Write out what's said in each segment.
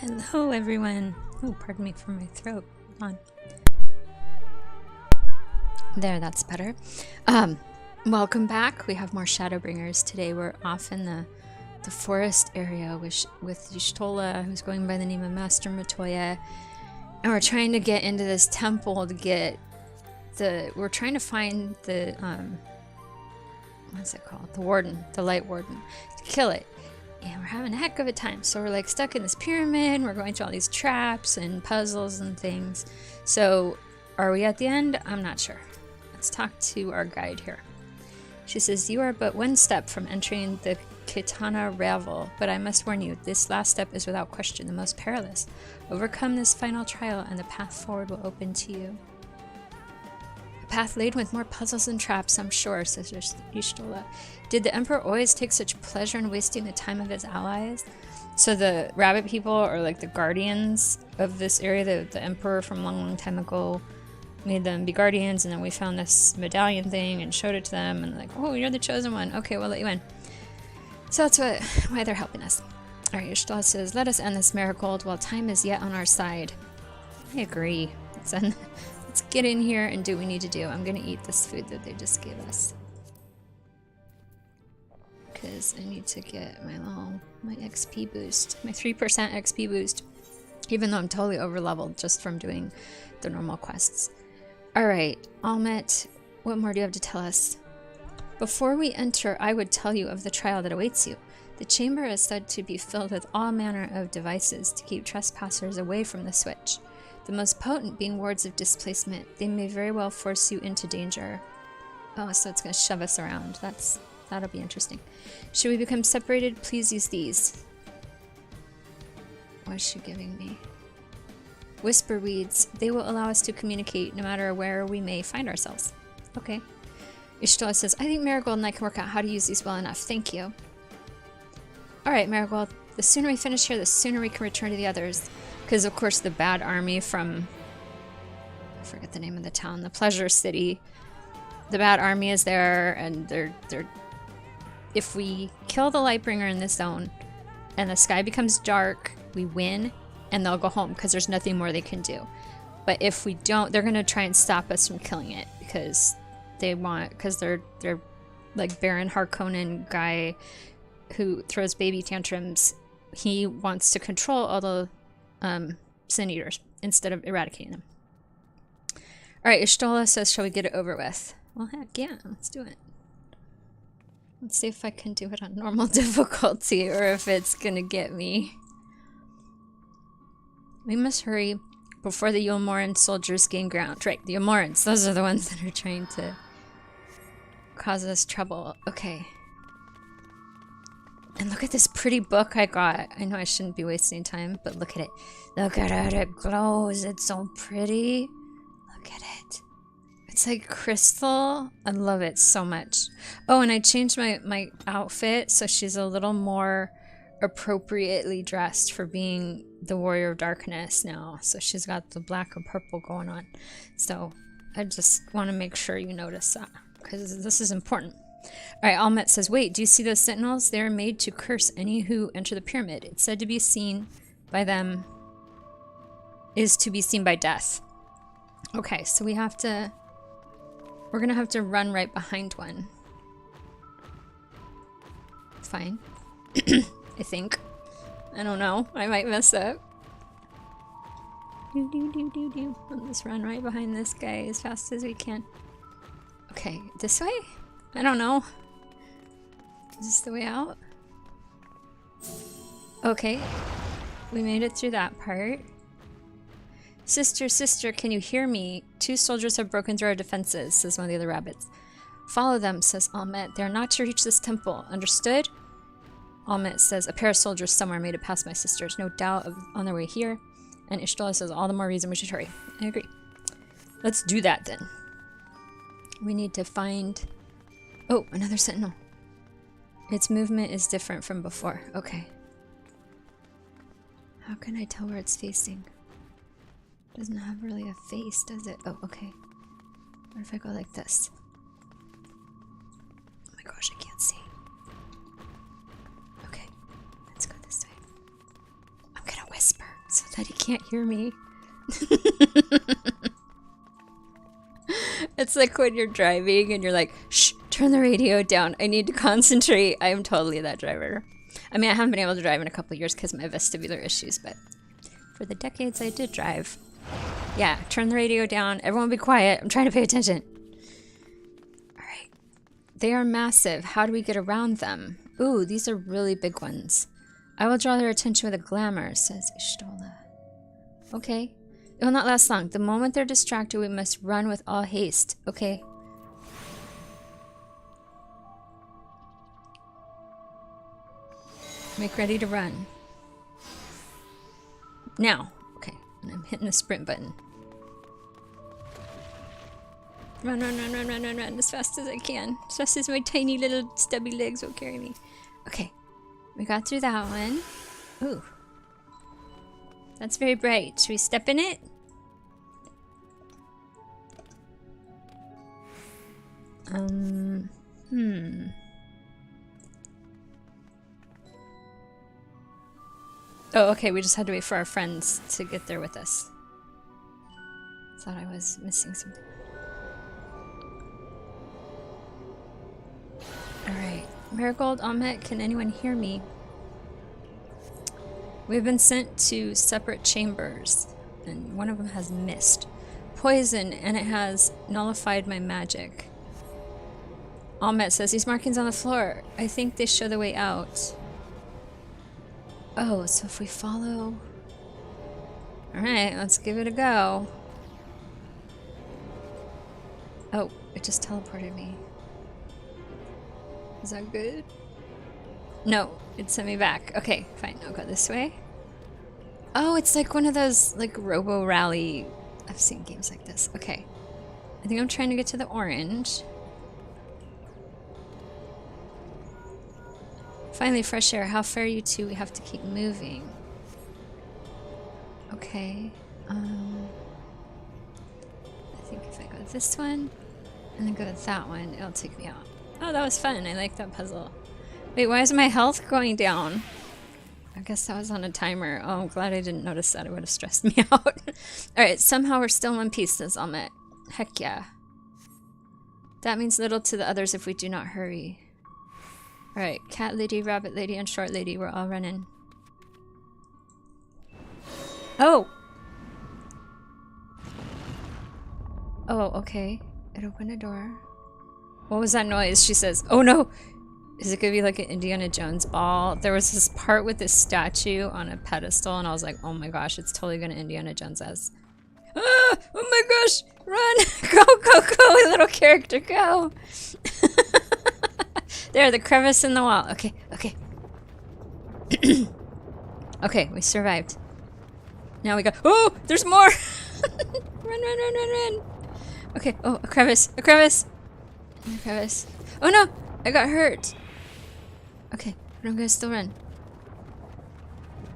Hello everyone. Oh, pardon me for my throat. Hold on. There, that's better. Welcome back. We have more Shadowbringers. Today we're off in the forest area with Y'shtola, who's going by the name of Master Matoya. And we're trying to get into this temple to get we're trying to find the, what's it called? The warden, the light warden, to kill it. And we're having a heck of a time. So we're like stuck in this pyramid. We're going through all these traps and puzzles and things. So are we at the end? I'm not sure. Let's talk to our guide here. She says, you are but one step from entering the Kitana Ravel, but I must warn you, this last step is without question the most perilous. Overcome this final trial and the path forward will open to you. A path laden with more puzzles and traps, I'm sure, says Y'shtola. Did the Emperor always take such pleasure in wasting the time of his allies? So the rabbit people are like the guardians of this area. The Emperor from a long time ago made them be guardians, and then we found this medallion thing and showed it to them, and like, oh, you're the chosen one. Okay, we'll let you in. So that's why they're helping us. Alright, Y'shtola says, let us end this marigold while time is yet on our side. I agree. Let's get in here and do what we need to do. I'm gonna eat this food that they just gave us, because I need to get my XP boost, my 3% XP boost, even though I'm totally over leveled just from doing the normal quests. Alright, Almet, what more do you have to tell us? Before we enter, I would tell you of the trial that awaits you. The chamber is said to be filled with all manner of devices to keep trespassers away from the switch. The most potent being wards of displacement. They may very well force you into danger. Oh, so it's going to shove us around. That'll be interesting. Should we become separated? Please use these. What is she giving me? Whisper weeds. They will allow us to communicate no matter where we may find ourselves. Okay. Y'shtola says, I think Marigold and I can work out how to use these well enough. Thank you. Alright, Marigold. The sooner we finish here, the sooner we can return to the others. Because, of course, the bad army from... I forget the name of the town. The Pleasure City. The bad army is there, and they're... If we kill the Lightbringer in this zone, and the sky becomes dark, we win, and they'll go home, because there's nothing more they can do. But if we don't, they're going to try and stop us from killing it, because they want... Because they're like Baron Harkonnen guy who throws baby tantrums. He wants to control all the Sin Eaters instead of eradicating them. Alright, Y'shtola says, shall we get it over with? Well, heck yeah, let's do it. Let's see if I can do it on normal difficulty or if it's gonna get me. We must hurry before the Yomoran soldiers gain ground. Right, the Yomorans, those are the ones that are trying to cause us trouble. Okay. And look at this pretty book I got. I know I shouldn't be wasting time, but look at it. Look at it, it glows. It's so pretty. Look at it. It's like crystal. I love it so much. Oh, and I changed my outfit so she's a little more appropriately dressed for being the Warrior of Darkness now. So she's got the black and purple going on. So I just want to make sure you notice that, because this is important. Alright, Almet says, wait, do you see those sentinels? They are made to curse any who enter the pyramid. It's said to be seen by them is to be seen by death. Okay, so we're gonna have to run right behind one. Fine. I think. I don't know. I might mess up. Let's run right behind this guy as fast as we can. Okay, this way? I don't know. Is this the way out? Okay. We made it through that part. Sister, sister, can you hear me? 2 soldiers have broken through our defenses, says one of the other rabbits. Follow them, says Almet. They are not to reach this temple. Understood? Almet says, a pair of soldiers somewhere made it past my sisters. No doubt on their way here. And Y'shtola says, all the more reason we should hurry. I agree. Let's do that then. We need to find... Oh, another sentinel. Its movement is different from before. Okay. How can I tell where it's facing? Doesn't have really a face, does it? Oh, okay. What if I go like this? Oh my gosh, I can't see. Okay, let's go this way. I'm gonna whisper. can't hear me. It's like when you're driving and you're like, shh, turn the radio down. I need to concentrate. I am totally that driver. I mean, I haven't been able to drive in a couple of years because of my vestibular issues, but for the decades I did drive. Yeah, turn the radio down. Everyone be quiet. I'm trying to pay attention. All right. They are massive. How do we get around them? Ooh, these are really big ones. I will draw their attention with a glamour, says Y'shtola. Okay. It will not last long. The moment they're distracted, we must run with all haste. Okay. Make ready to run. Now. Okay. And I'm hitting the sprint button. Run, run, run, run, run, run, run as fast as I can. As fast as my tiny little stubby legs will carry me. Okay. We got through that one. Ooh. That's very bright. Should we step in it? Oh, okay, we just had to wait for our friends to get there with us. Thought I was missing something. Alright. Marigold, Ahmet, can anyone hear me? We've been sent to separate chambers, and one of them has mist. Poison, and it has nullified my magic. Ahmet says, these markings on the floor. I think they show the way out. Oh, so if we follow... Alright, let's give it a go. Oh, it just teleported me. Is that good? No, it sent me back. Okay, fine. I'll go this way. Oh, it's like one of those, like, Robo-Rally. I've seen games like this. Okay. I think I'm trying to get to the orange. Finally, fresh air. How far are you two? We have to keep moving. Okay. I think if I go this one, and then go to that one, it'll take me out. Oh, that was fun. I like that puzzle. Wait, why is my health going down? I guess that was on a timer. Oh, I'm glad I didn't notice that. It would have stressed me out. Alright, somehow we're still in one piece, says Ahmet. Heck yeah. That means little to the others if we do not hurry. Alright, cat lady, rabbit lady, and short lady, we're all running. Oh! Oh, okay. It opened a door. What was that noise? She says, oh no! Is it gonna be like an Indiana Jones ball? There was this part with this statue on a pedestal, and I was like, oh my gosh, it's totally gonna Indiana Jones as. Ah! Oh my gosh! Run! Go, go, go, little character, go! There, the crevice in the wall. Okay, okay. Okay, we survived. Now we go. Oh! There's more! Run, run, run, run, run! Okay, oh, a crevice, a crevice! A crevice. Oh no! I got hurt! Okay, but I'm gonna still run.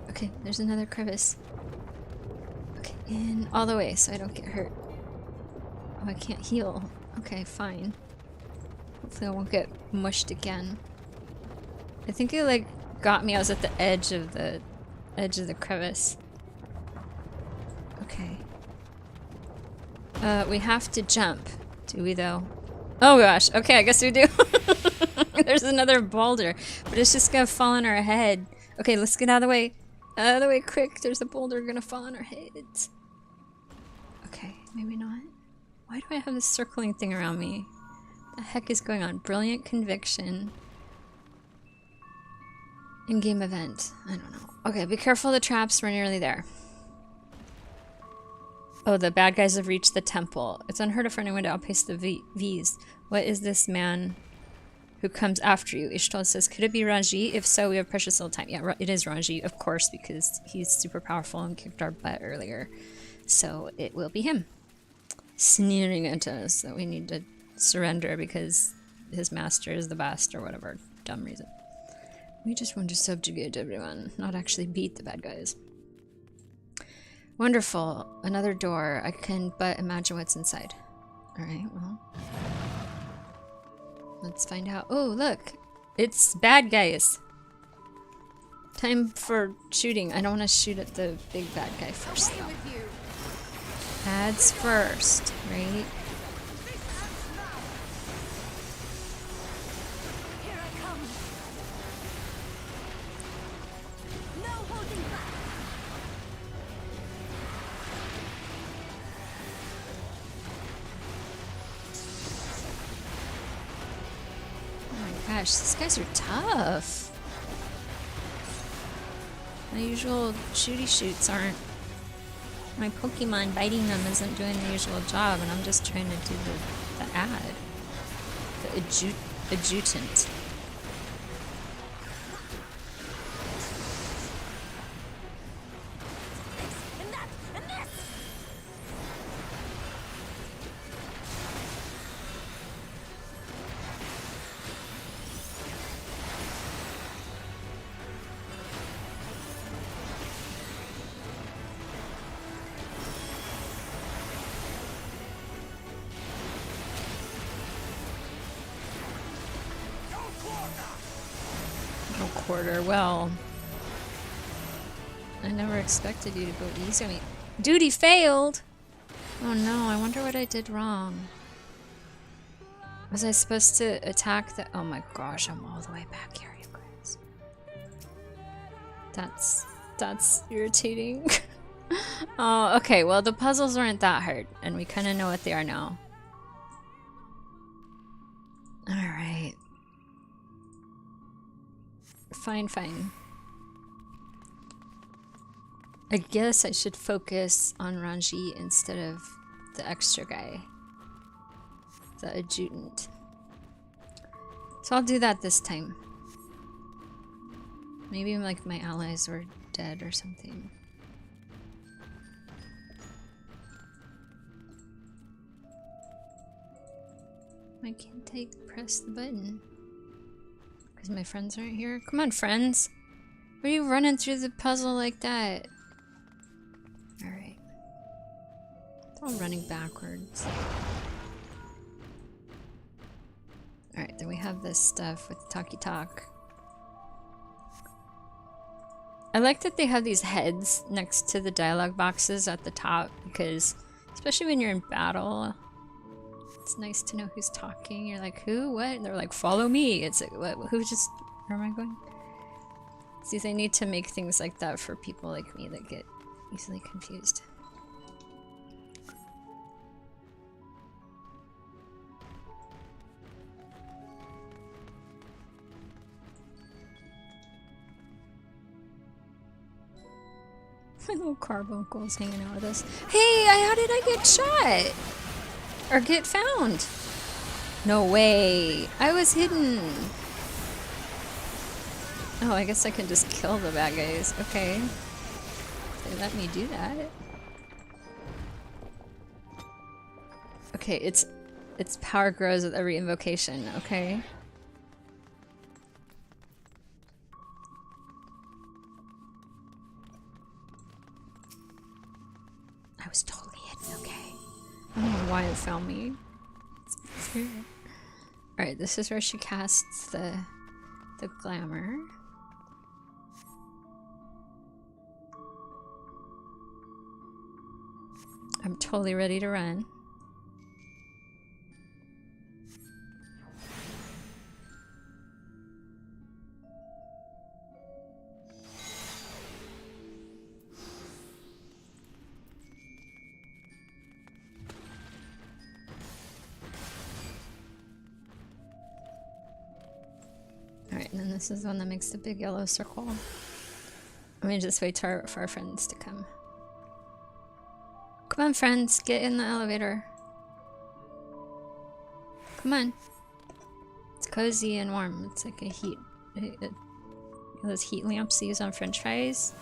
Okay, there's another crevice. Okay, in all the way so I don't get hurt. Oh, I can't heal. Okay, fine. Hopefully I won't get mushed again. I think it like got me. I was at the edge of the crevice. Okay. We have to jump. Do we though? Oh gosh, okay, I guess we do. There's another boulder, but it's just gonna fall on our head. Okay, let's get out of the way. Out of the way quick, there's a boulder gonna fall on our heads. Okay, maybe not. Why do I have this circling thing around me? The heck is going on? Brilliant conviction. In-game event. I don't know. Okay, be careful of the traps, we're nearly there. Oh, the bad guys have reached the temple. It's unheard of for anyone to outpace the V's. What is this man who comes after you? Y'shtola says, could it be Ranji? If so, we have precious little time. Yeah, it is Ranji, of course, because he's super powerful and kicked our butt earlier. So it will be him. Sneering at us that we need to surrender because his master is the best or whatever dumb reason. We just want to subjugate everyone, not actually beat the bad guys. Wonderful. Another door. I can but imagine what's inside. Alright, well. Let's find out. Oh, look! It's bad guys! Time for shooting. I don't want to shoot at the big bad guy first, though. Ads first, right? Gosh, these guys are tough. My usual shooty shoots aren't... My Pokemon biting them isn't doing the usual job, and I'm just trying to do the ad. The adjutant. Quarter. Well, I never expected you to go easy on me. Duty failed! Oh no, I wonder what I did wrong. Was I supposed to attack the... Oh my gosh, I'm all the way back here, you guys. That's irritating. Oh, okay, well the puzzles weren't that hard, and we kind of know what they are now. Alright. Fine. I guess I should focus on Ranji instead of the extra guy. The adjutant. So I'll do that this time. Maybe like my allies were dead or something. Why can't I press the button? Because my friends aren't here? Come on, friends! Why are you running through the puzzle like that? Alright. It's all running backwards. Alright, then we have this stuff with Talkie Talk. I like that they have these heads next to the dialogue boxes at the top, because especially when you're in battle, it's nice to know who's talking. You're like, who? What? And they're like, follow me. It's like, what? Who just... Where am I going? See, they need to make things like that for people like me that get easily confused. My little carbuncle's hanging out with us. Hey, how did I get shot? Or get found? No way. I was hidden. Oh, I guess I can just kill the bad guys. Okay. They let me do that. Okay, its power grows with every invocation. Okay. I was totally hidden, okay. I don't know why it found me. Alright, this is where she casts the glamour. I'm totally ready to run. Alright, and then this is the one that makes the big yellow circle. Let me just wait for our friends to come. Come on, friends, get in the elevator. Come on. It's cozy and warm. It's like a those heat lamps they use on French fries.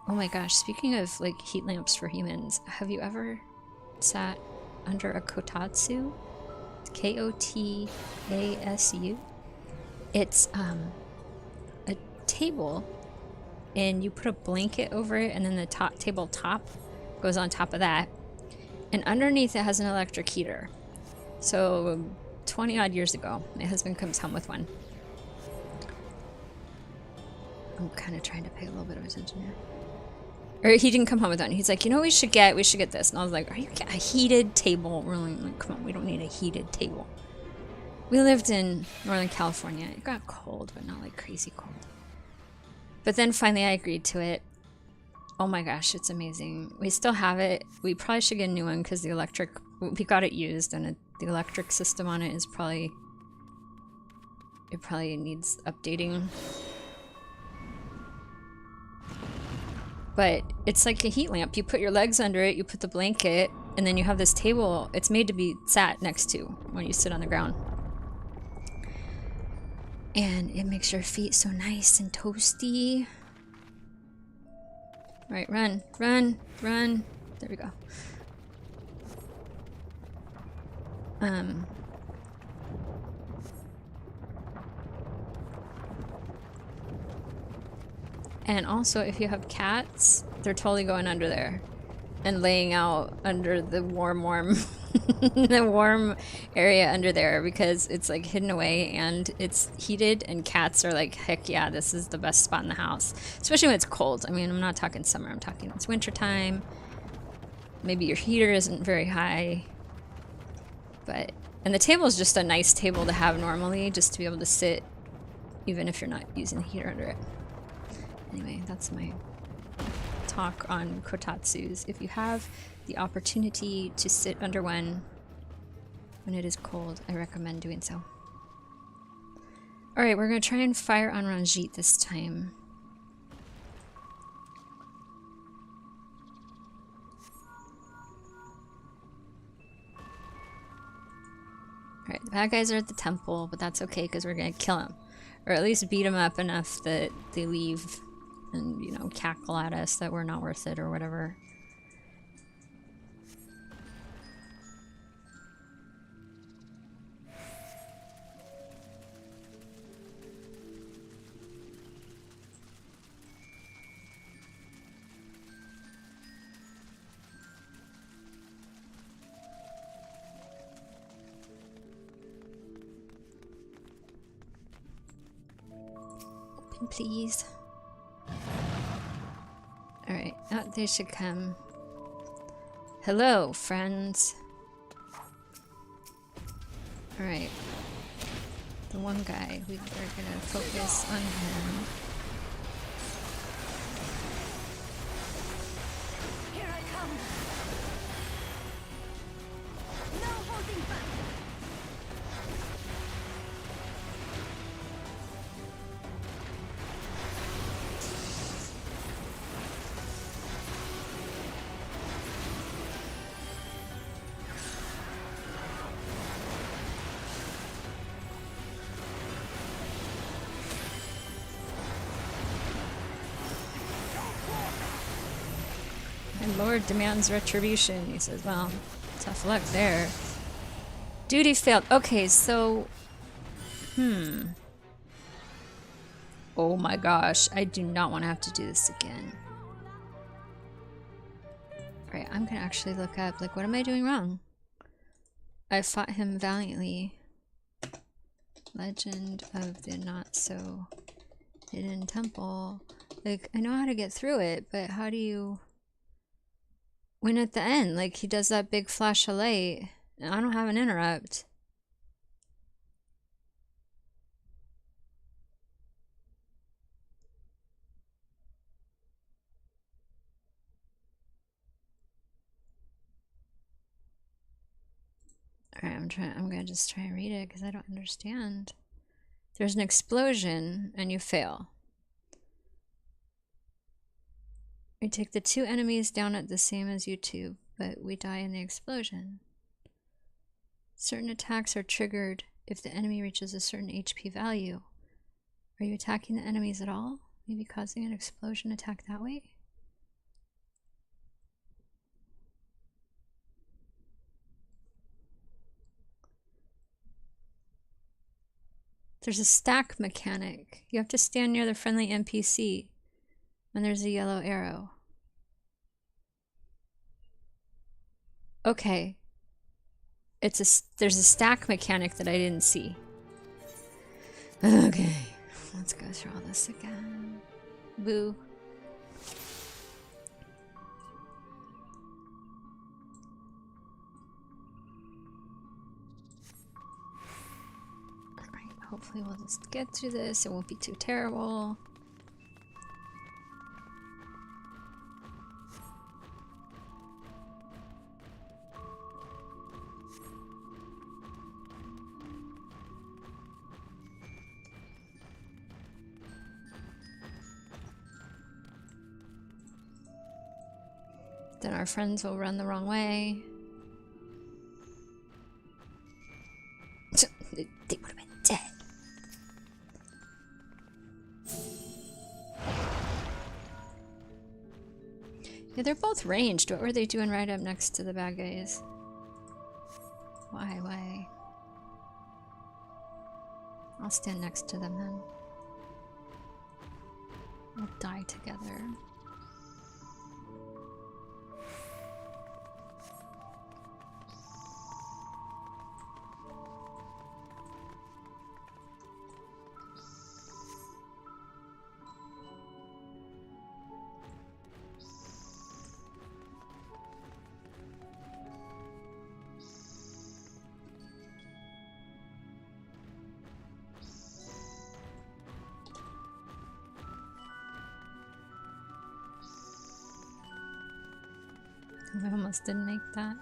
Oh my gosh, speaking of like heat lamps for humans, have you ever sat under a kotatsu? Kotasu. It's a table, and you put a blanket over it, and then the tabletop goes on top of that, and underneath it has an electric heater. So 20 odd years ago, my husband comes home with one. I'm kind of trying to pay a little bit of attention here. Or he didn't come home with that. He's like, you know what we should get? We should get this. And I was like, are you a heated table? We're like, come on, we don't need a heated table. We lived in Northern California. It got cold, but not like crazy cold. But then finally I agreed to it. Oh my gosh, it's amazing. We still have it. We probably should get a new one because the electric, we got it used and the electric system on it is probably, it probably needs updating. But it's like a heat lamp. You put your legs under it, you put the blanket, and then you have this table. It's made to be sat next to when you sit on the ground. And it makes your feet so nice and toasty. Right, run, run, run. There we go. And also, if you have cats, they're totally going under there and laying out under the warm, the warm area under there because it's like hidden away and it's heated and cats are like, heck yeah, this is the best spot in the house. Especially when it's cold. I mean, I'm not talking summer, I'm talking it's winter time. Maybe your heater isn't very high. But, and the table is just a nice table to have normally, just to be able to sit even if you're not using the heater under it. Anyway, that's my talk on kotatsus. If you have the opportunity to sit under one when it is cold, I recommend doing so. Alright, we're going to try and fire on Ranjit this time. Alright, the bad guys are at the temple, but that's okay because we're going to kill them. Or at least beat them up enough that they leave and, you know, cackle at us that we're not worth it or whatever. Open, please. Alright, they should come. Hello, friends. Alright. The one guy, we're gonna focus on him. Here I come. No holding back. My lord demands retribution. He says, well, tough luck there. Duty failed. Okay, so... Oh my gosh, I do not want to have to do this again. Alright, I'm gonna actually look up, like, what am I doing wrong? I fought him valiantly. Legend of the Not-So-Hidden Temple. Like, I know how to get through it, but how do you... When at the end, like, he does that big flash of light, and I don't have an interrupt. Alright, I'm gonna just try and read it because I don't understand. There's an explosion and you fail. We take the two enemies down at the same as you two, but we die in the explosion. Certain attacks are triggered if the enemy reaches a certain HP value. Are you attacking the enemies at all? Maybe causing an explosion attack that way? There's a stack mechanic. You have to stand near the friendly NPC when there's a yellow arrow. Okay. There's a stack mechanic that I didn't see. Okay. Let's go through all this again. Boo. Alright, hopefully we'll just get through this. It won't be too terrible. Then our friends will run the wrong way. They would have been dead. Yeah, they're both ranged. What were they doing right up next to the bad guys? Why? I'll stand next to them then. We'll die together. I almost didn't make that.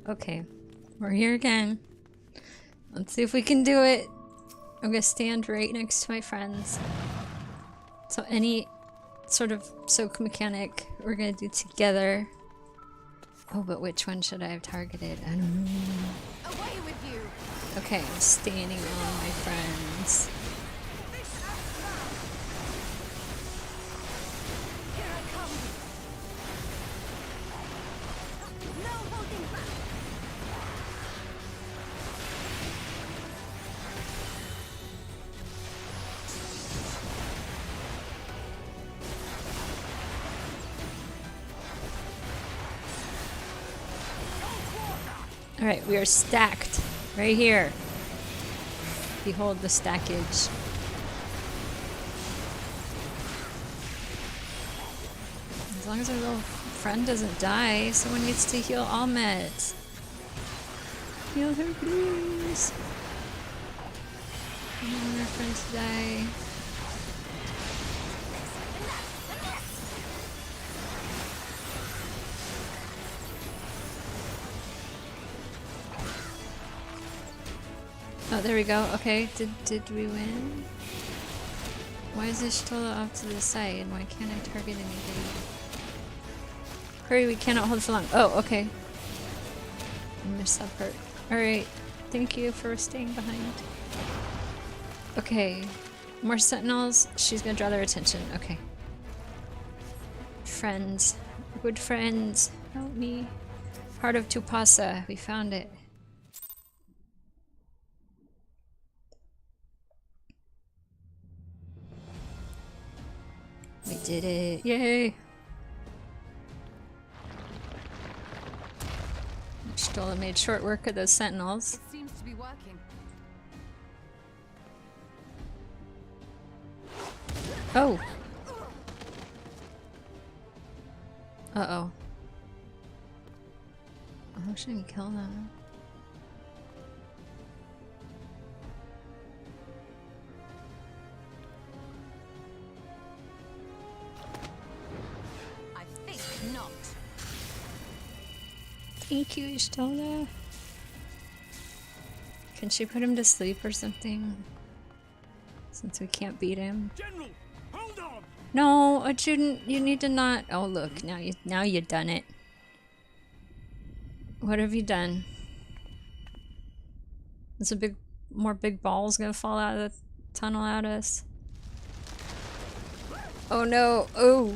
Okay. We're here again. Let's see if we can do it. I'm gonna stand right next to my friends. So any sort of soak mechanic we're gonna do together. Oh, but which one should I have targeted? I don't know. Away with you! Okay, I'm standing on my friends. Here I come! No holding back! Alright, we are stacked. Right here. Behold the stackage. As long as our little friend doesn't die, someone needs to heal Ahmet. Heal her, please. I don't want our friend to die. Oh, there we go. Okay, did we win? Why is this Shtola off to the side? Why can't I target anybody? Hurry, we cannot hold for long. Oh, okay. I'm sub hurt. Alright, thank you for staying behind. Okay, more sentinels. She's gonna draw their attention. Okay. Friends. Good friends. Help me. Heart of Tupasa. We found it. We did it. Yay! Shtola made short work of those sentinels. It seems to be working. Oh! Uh-oh. I shouldn't kill them. I think not. Thank you, Shtola. Can she put him to sleep or something? Since we can't beat him. General, hold on. No, I shouldn't. You need to not. Oh, look, now you done it. What have you done? Is more big balls gonna fall out of the tunnel at us? Oh no! Oh.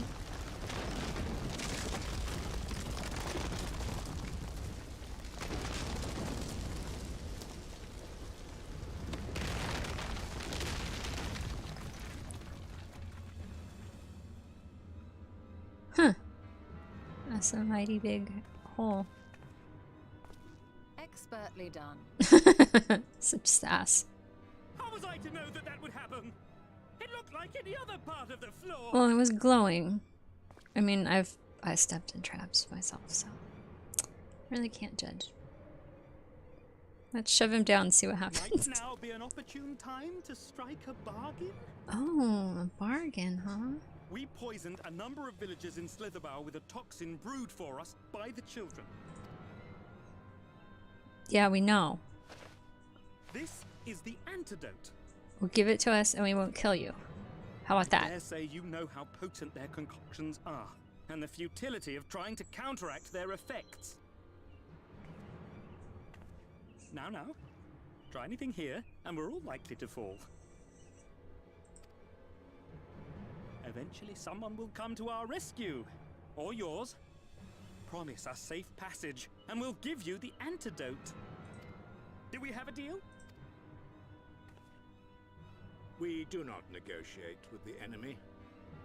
Huh. That's a mighty big hole. Expertly done. Such sass. How was I to know that that would happen? It looked like any other part of the floor. Well, it was glowing. I mean, I stepped in traps myself, so really can't judge. Let's shove him down and see what happens. Might now be an opportune time to strike a bargain? Oh, a bargain, huh? We poisoned a number of villagers in Slitherbough with a toxin brewed for us by the children. Yeah, we know. This is the antidote. Well, give it to us and we won't kill you. How about I dare that? say you know how potent their concoctions are, and the futility of trying to counteract their effects. Now, try anything here, and we're all likely to fall. Eventually someone will come to our rescue, or yours. Promise us safe passage, and we'll give you the antidote. Do we have a deal? We do not negotiate with the enemy.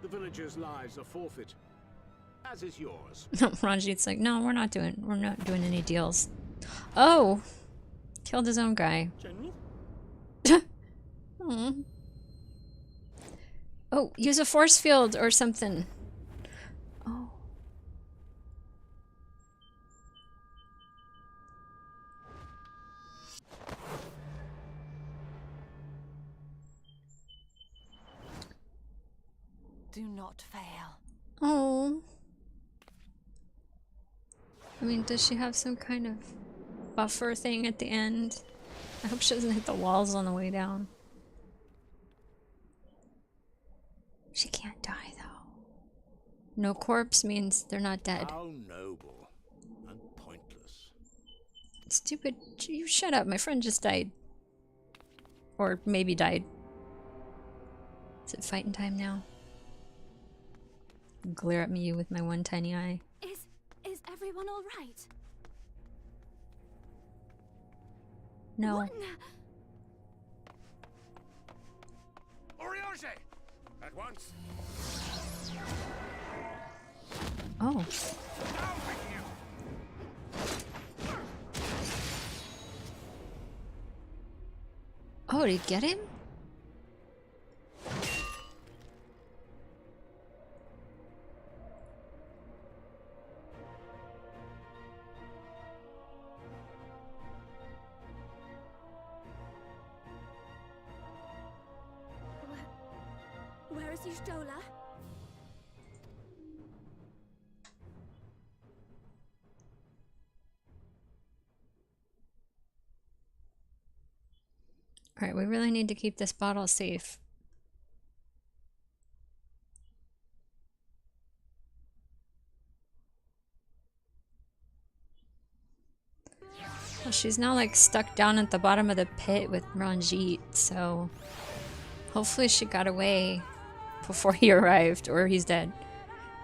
The villagers' lives are forfeit, as is yours. Ranjit's like, no, we're not doing any deals. Oh, killed his own guy. General? Aw. Oh, use a force field or something. Oh. Do not fail. Oh. I mean, does she have some kind of buffer thing at the end. I hope she doesn't hit the walls on the way down. She can't die, though. No corpse means they're not dead. How noble and pointless. Stupid. You shut up. My friend just died. Or maybe died. Is it fighting time now? Glare at me with my one tiny eye. Is everyone all right? No. What in Oriage! At once. Oh. Down with you. Oh, did he get him? Where is Y'shtola? Alright, we really need to keep this bottle safe. Well, she's now like stuck down at the bottom of the pit with Ranjit, so hopefully she got away before he arrived, or he's dead.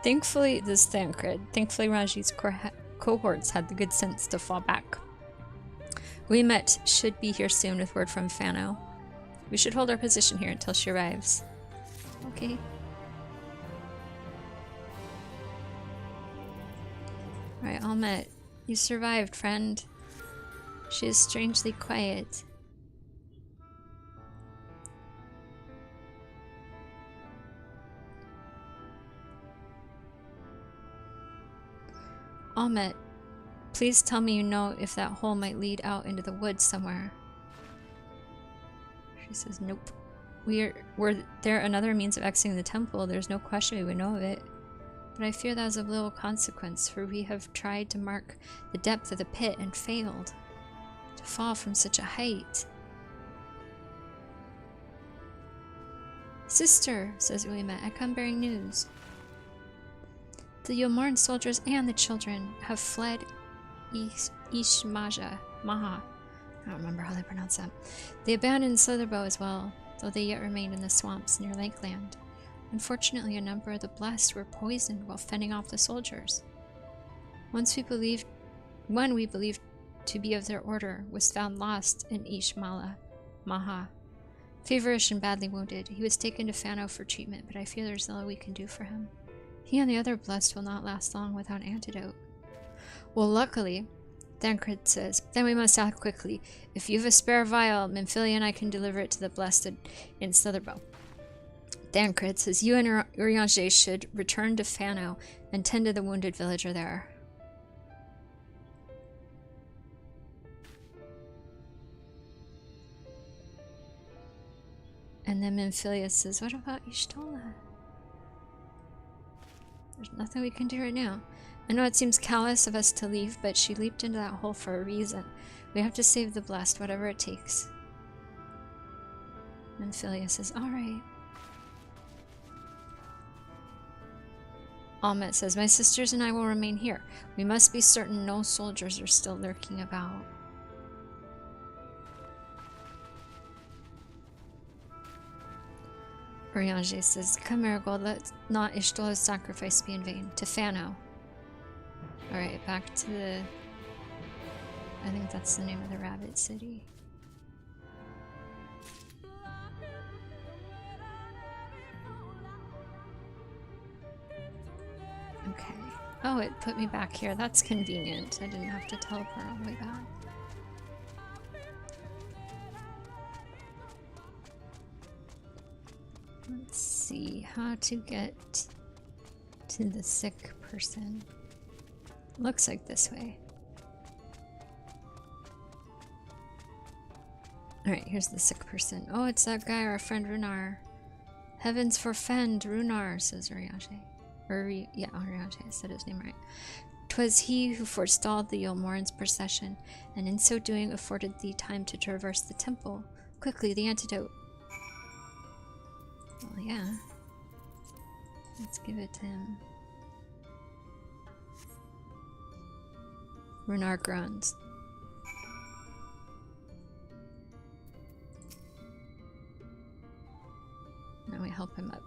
Thankfully, this is Thancred. Thankfully, Ranjit's cohorts had the good sense to fall back. We met should be here soon with word from Fano. We should hold our position here until she arrives. Okay. Alright, Almet. You survived, friend. She is strangely quiet. Almet, please tell me you know if that hole might lead out into the woods somewhere. She says, nope. Were there another means of exiting the temple, there's no question we would know of it. But I fear that is of little consequence, for we have tried to mark the depth of the pit and failed. To fall from such a height. Sister, says Uima, I come bearing news. The Yomorn soldiers and the children have fled Maha. I don't remember how they pronounce that. They abandoned Slitherbow as well, though they yet remained in the swamps near Lakeland. Unfortunately, a number of the blessed were poisoned while fending off the soldiers. One we believed to be of their order was found lost in Maha. Feverish and badly wounded, he was taken to Fano for treatment, but I fear there's little we can do for him. He and the other blessed will not last long without antidote. Well, luckily, Thancred says, then we must act quickly. If you have a spare vial, Minfilia and I can deliver it to the blessed in Slitherbow. Thancred says, you and Urianger should return to Fano and tend to the wounded villager there. And then Minfilia says, what about Y'shtola? There's nothing we can do right now. I know it seems callous of us to leave, but she leaped into that hole for a reason. We have to save the blessed, whatever it takes. Minfilia says, alright. Almet says, my sisters and I will remain here. We must be certain no soldiers are still lurking about. Urianger says, come, Marigold, let not Y'shtola's sacrifice be in vain. To Fano. Alright, back to the... I think that's the name of the rabbit city. Okay. Oh, it put me back here. That's convenient. I didn't have to teleport all the way back. Let's see how to get to the sick person. Looks like this way. Alright, here's the sick person. Oh, it's that guy, our friend Runar. Heavens forfend, Runar, says Urianger. Yeah, Urianger, I said his name right. 'Twas he who forestalled the Yulmoran's procession, and in so doing afforded thee time to traverse the temple. Quickly, the antidote. Well, yeah. Let's give it to him. Runar groans. Now we help him up.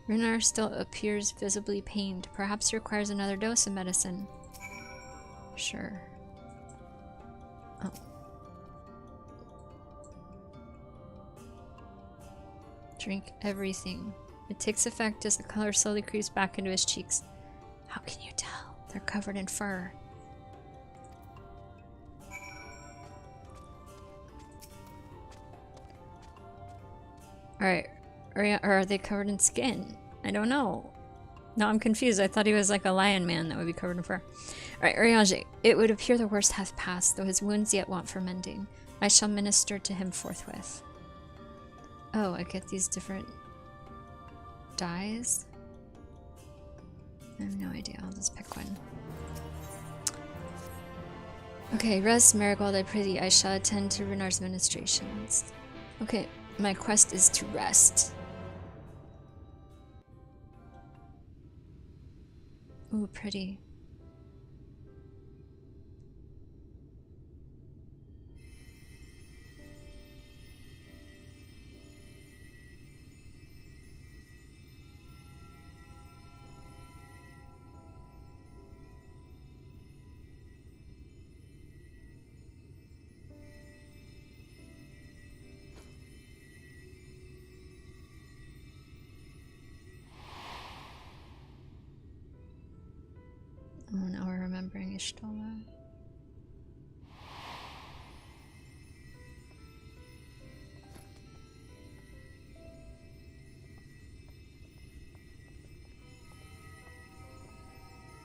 Runar still appears visibly pained. Perhaps he requires another dose of medicine. Sure. Oh. Drink everything. It takes effect as the color slowly creeps back into his cheeks. How can you tell? They're covered in fur. Alright. Or are they covered in skin? I don't know. No, I'm confused. I thought he was like a lion man that would be covered in fur. Alright, Urianger. It would appear the worst hath passed, though his wounds yet want for mending. I shall minister to him forthwith. Oh, I get these different dyes? I have no idea. I'll just pick one. Okay, rest, Marigold, I prithee. I shall attend to Runar's ministrations. Okay, my quest is to rest. Ooh, pretty. Oh, now we're remembering Y'shtola.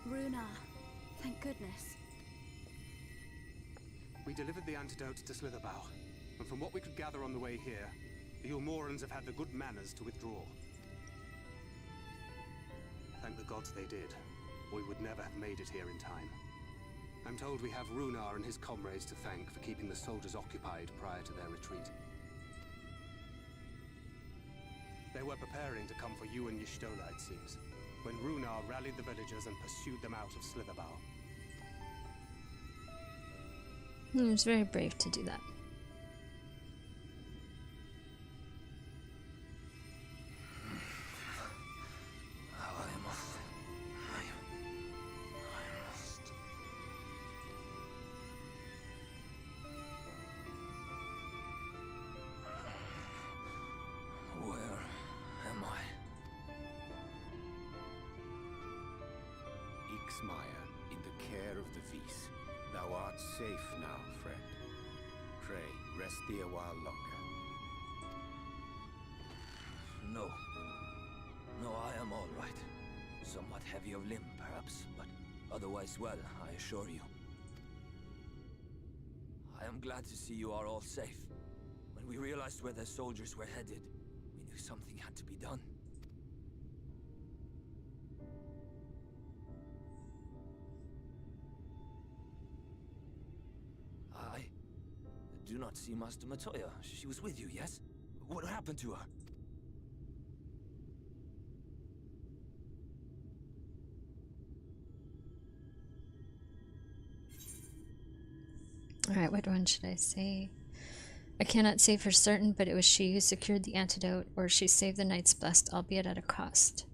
Runar, thank goodness. We delivered the antidote to Slitherbough, and from what we could gather on the way here, the Yulmorans have had the good manners to withdraw. Thank the gods they did, or we would never have made it here in time. I'm told we have Runar and his comrades to thank for keeping the soldiers occupied prior to their retreat. They were preparing to come for you and Y'shtola, it seems, when Runar rallied the villagers and pursued them out of Slitherbough. He was very brave to do that. In the care of the Vis. Thou art safe now, friend. Pray, rest thee a while longer. No. No, I am all right. Somewhat heavy of limb, perhaps, but otherwise well, I assure you. I am glad to see you are all safe. When we realized where the soldiers were headed, we knew something had to be done. I do not see Master Matoya. She was with you, yes? What happened to her? Alright, what one should I say? I cannot say for certain, but it was she who secured the antidote, or she saved the Knights Blessed, albeit at a cost.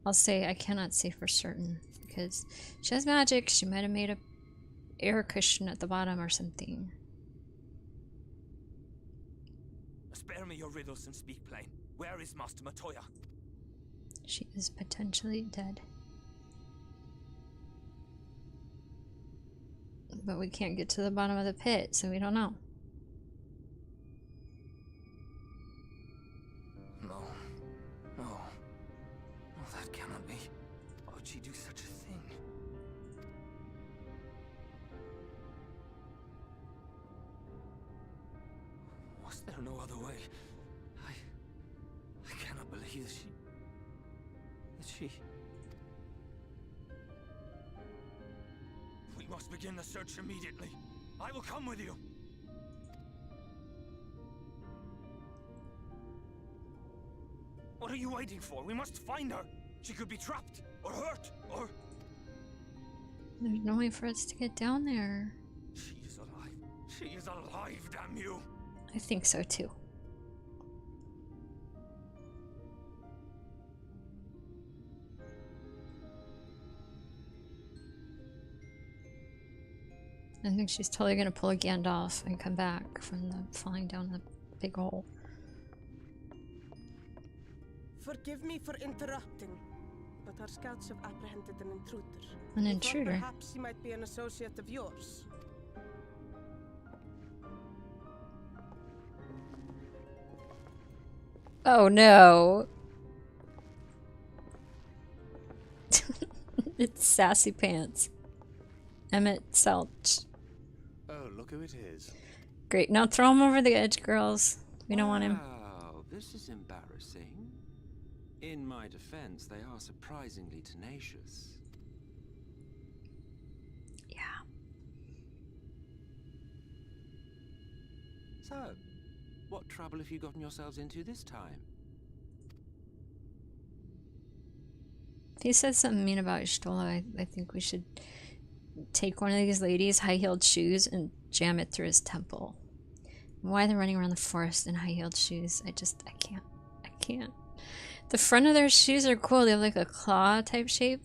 I'll say I cannot say for certain, because she has magic. She might have made a air cushion at the bottom or something. Spare me your riddles and speak plain. Where is Master Matoya? She is potentially dead. But we can't get to the bottom of the pit, so we don't know. No. No. No, that cannot be. Why would she do such a thing? Was there no other way? I cannot believe that she... must begin the search immediately. I will come with you. What are you waiting for? We must find her. She could be trapped, or hurt, or... There's no way for us to get down there. She is alive. She is alive, damn you. I think so too. I think she's totally gonna pull a Gandalf and come back from the falling down the big hole. Forgive me for interrupting, but our scouts have apprehended an intruder. An We thought intruder? perhaps he might be an associate of yours. Oh no! It's Sassy Pants. Emmett Selch. Oh, look who it is. Great, now throw him over the edge, girls. We don't want him. Wow, this is embarrassing. In my defense, they are surprisingly tenacious. Yeah. So, what trouble have you gotten yourselves into this time? If he says something mean about Y'shtola, I think we should take one of these ladies' high-heeled shoes and jam it through his temple. Why they're running around the forest in high-heeled shoes, I can't. The front of their shoes are cool, they have like a claw type shape,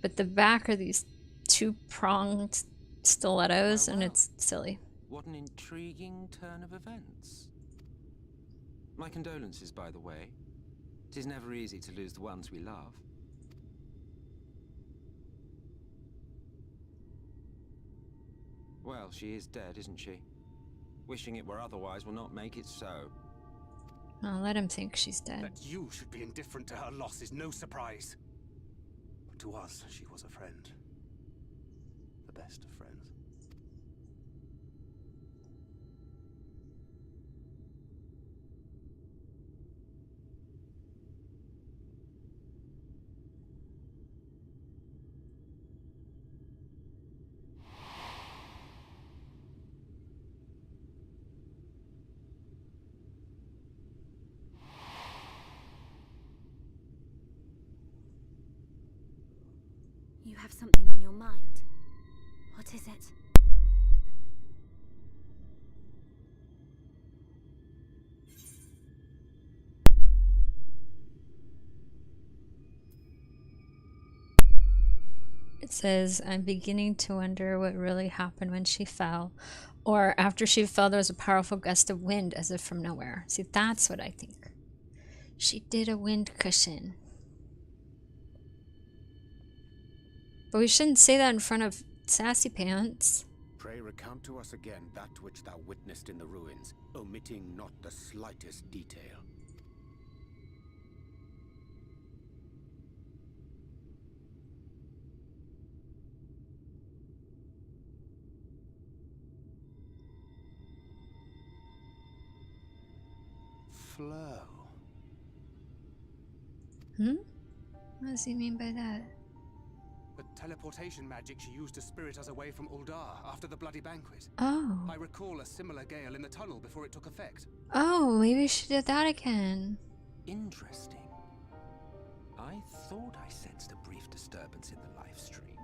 but the back are these two-pronged stilettos, and it's silly. What an intriguing turn of events. My condolences, by the way. It is never easy to lose the ones we love. Well, she is dead, isn't she? Wishing it were otherwise will not make it so. I'll let him think she's dead. That you should be indifferent to her loss is no surprise. But to us, she was a friend. The best of friends. You have something on your mind. What is it? It says, I'm beginning to wonder what really happened when she fell. Or after she fell, there was a powerful gust of wind as if from nowhere. See, that's what I think. She did a wind cushion. But we shouldn't say that in front of Sassy Pants. Pray recount to us again that which thou witnessed in the ruins, omitting not the slightest detail. Flow. What does he mean by that? The teleportation magic she used to spirit us away from Uldar after the bloody banquet. Oh. I recall a similar gale in the tunnel before it took effect. Oh, maybe she did that again. Interesting. I thought I sensed a brief disturbance in the live stream.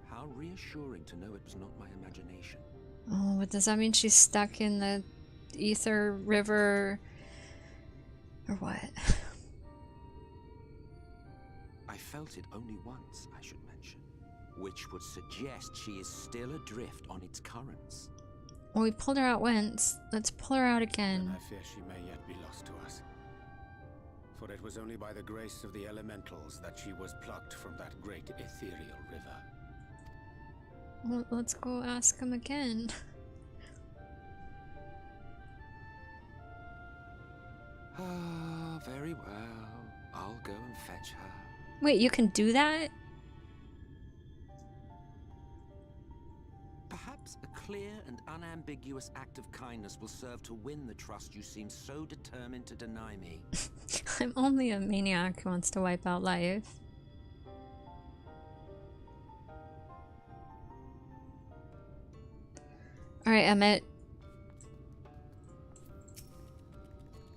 How reassuring to know it was not my imagination. Oh, but does that mean she's stuck in the ether river? Or what? I felt it only once, I should mention, which would suggest she is still adrift on its currents. Well, we pulled her out once. Let's pull her out again. And I fear she may yet be lost to us. For it was only by the grace of the elementals that she was plucked from that great ethereal river. Well, let's go ask him again. Ah, very well. I'll go and fetch her. Wait, you can do that? Perhaps a clear and unambiguous act of kindness will serve to win the trust you seem so determined to deny me. I'm only a maniac who wants to wipe out life. Alright, Emmett.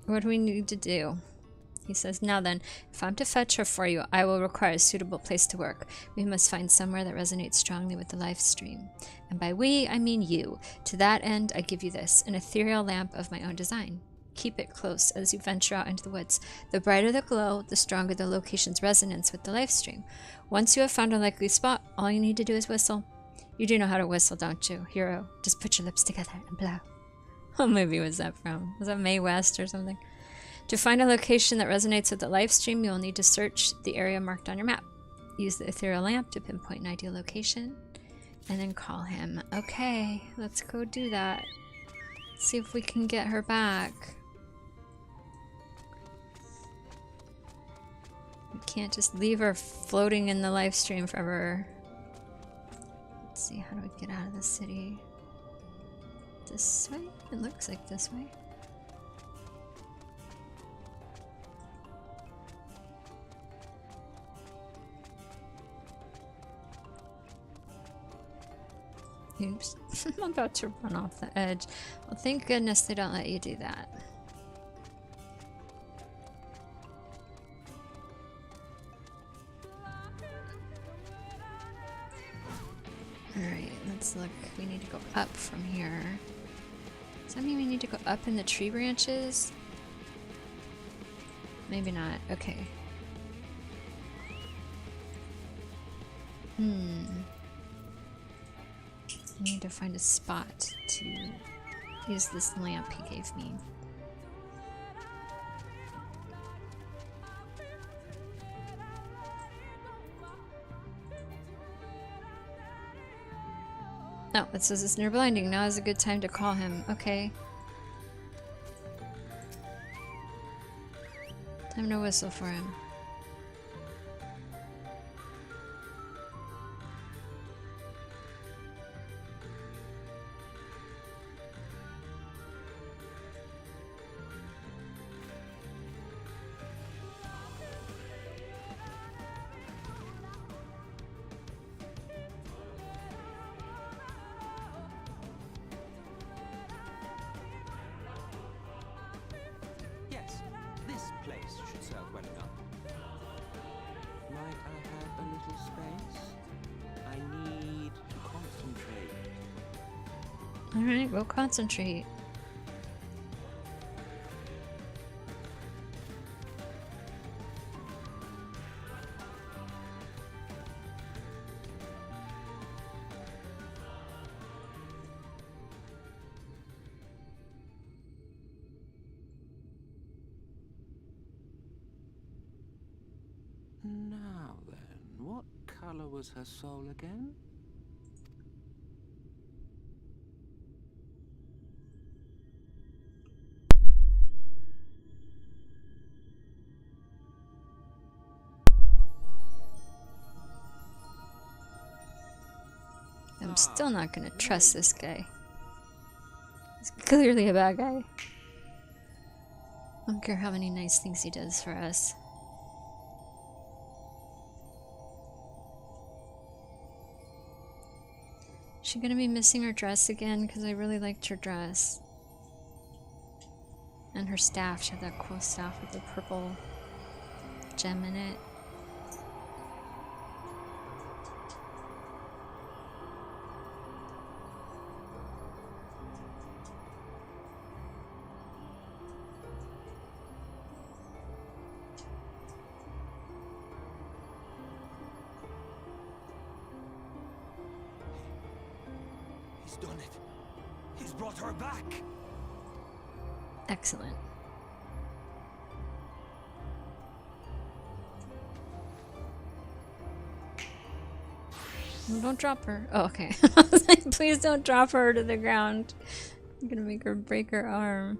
What do we need to do? He says, now then, if I'm to fetch her for you, I will require a suitable place to work. We must find somewhere that resonates strongly with the life stream. And by we, I mean you. To that end, I give you this, an ethereal lamp of my own design. Keep it close as you venture out into the woods. The brighter the glow, the stronger the location's resonance with the life stream. Once you have found a likely spot, all you need to do is whistle. You do know how to whistle, don't you, hero? Just put your lips together and blow. What movie was that from? Was that Mae West or something? To find a location that resonates with the live stream, you'll need to search the area marked on your map. Use the ethereal lamp to pinpoint an ideal location, and then call him. Okay, let's go do that. See if we can get her back. We can't just leave her floating in the live stream forever. Let's see, how do we get out of the city? This way? It looks like this way. Oops, I'm about to run off the edge. Well, thank goodness they don't let you do that. Alright, let's look. We need to go up from here. Does that mean we need to go up in the tree branches? Maybe not. Okay. I need to find a spot to use this lamp he gave me. No, it says it's near blinding. Now is a good time to call him. Okay. Time to whistle for him. Alright, we'll concentrate. Now then, what color was her soul again? I'm still not gonna trust this guy. He's clearly a bad guy. I don't care how many nice things he does for us. Is she gonna be missing her dress again? Because I really liked her dress. And her staff. She had that cool staff with the purple gem in it. He's done it. He's brought her back. Excellent. No, don't drop her. Oh, okay. I was like, please don't drop her to the ground. I'm gonna make her break her arm.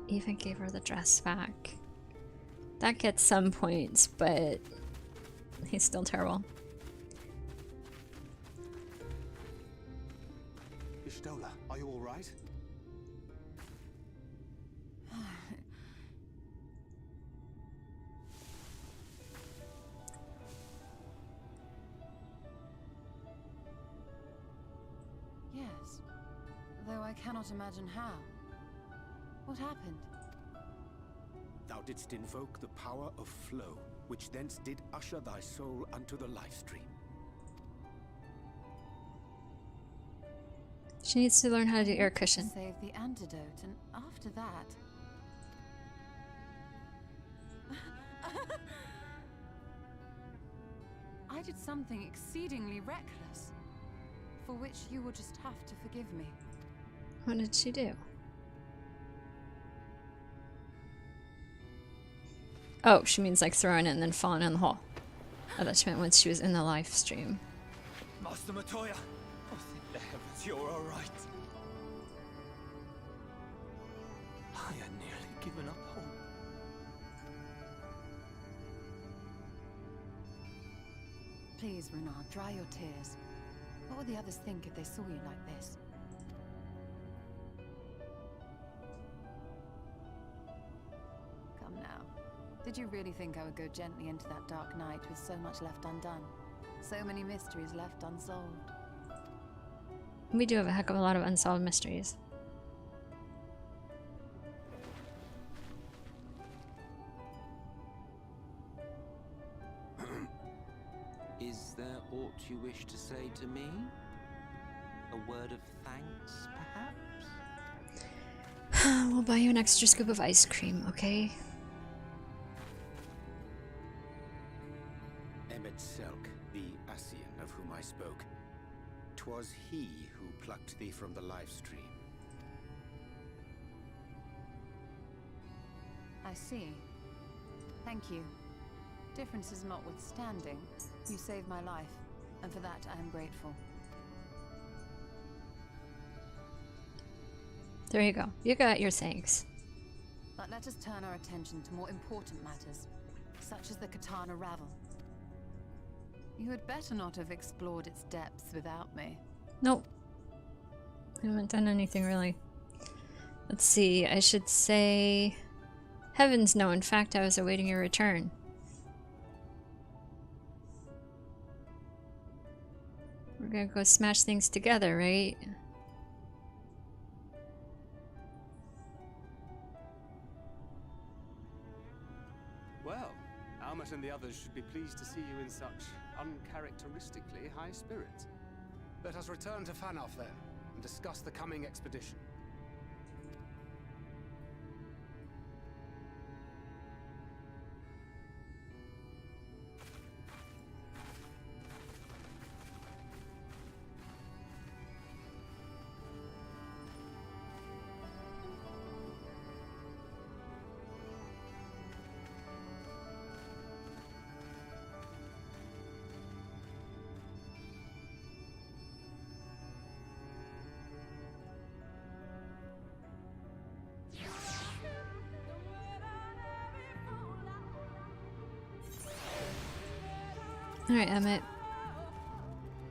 He even gave her the dress back. That gets some points, but he's still terrible. Y'shtola, are you all right? Yes. I cannot imagine how. What happened? Thou didst invoke the power of flow, which thence did usher thy soul unto the life stream. She needs to learn how to do air cushion. Save the antidote, and after that... I did something exceedingly reckless, for which you will just have to forgive me. What did she do? Oh, she means like throwing it and then falling in the hole. Oh, that she meant once she was in the live stream. Master Matoya! Oh, thank the heavens you're alright. I had nearly given up hope. Please, Renard, dry your tears. What would the others think if they saw you like this? Come now. Did you really think I would go gently into that dark night with so much left undone? So many mysteries left unsolved. We do have a heck of a lot of unsolved mysteries. Is there aught you wish to say to me? A word of thanks, perhaps? We'll buy you an extra scoop of ice cream, okay? Emmet Selk, the Ascian of whom I spoke. 'Twas he who plucked thee from the life stream. I see. Thank you. Differences notwithstanding, you saved my life, and for that I am grateful. There you go. You got your thanks. But let us turn our attention to more important matters, such as the Katana Ravel. You had better not have explored its depths without me. Nope. I haven't done anything really. Let's see. I should say... Heavens no, in fact I was awaiting your return. We're gonna go smash things together, right? Well, Almet and the others should be pleased to see you in such uncharacteristically high spirits. Let us return to Fanoff then, and discuss the coming expedition. Alright, Emmett.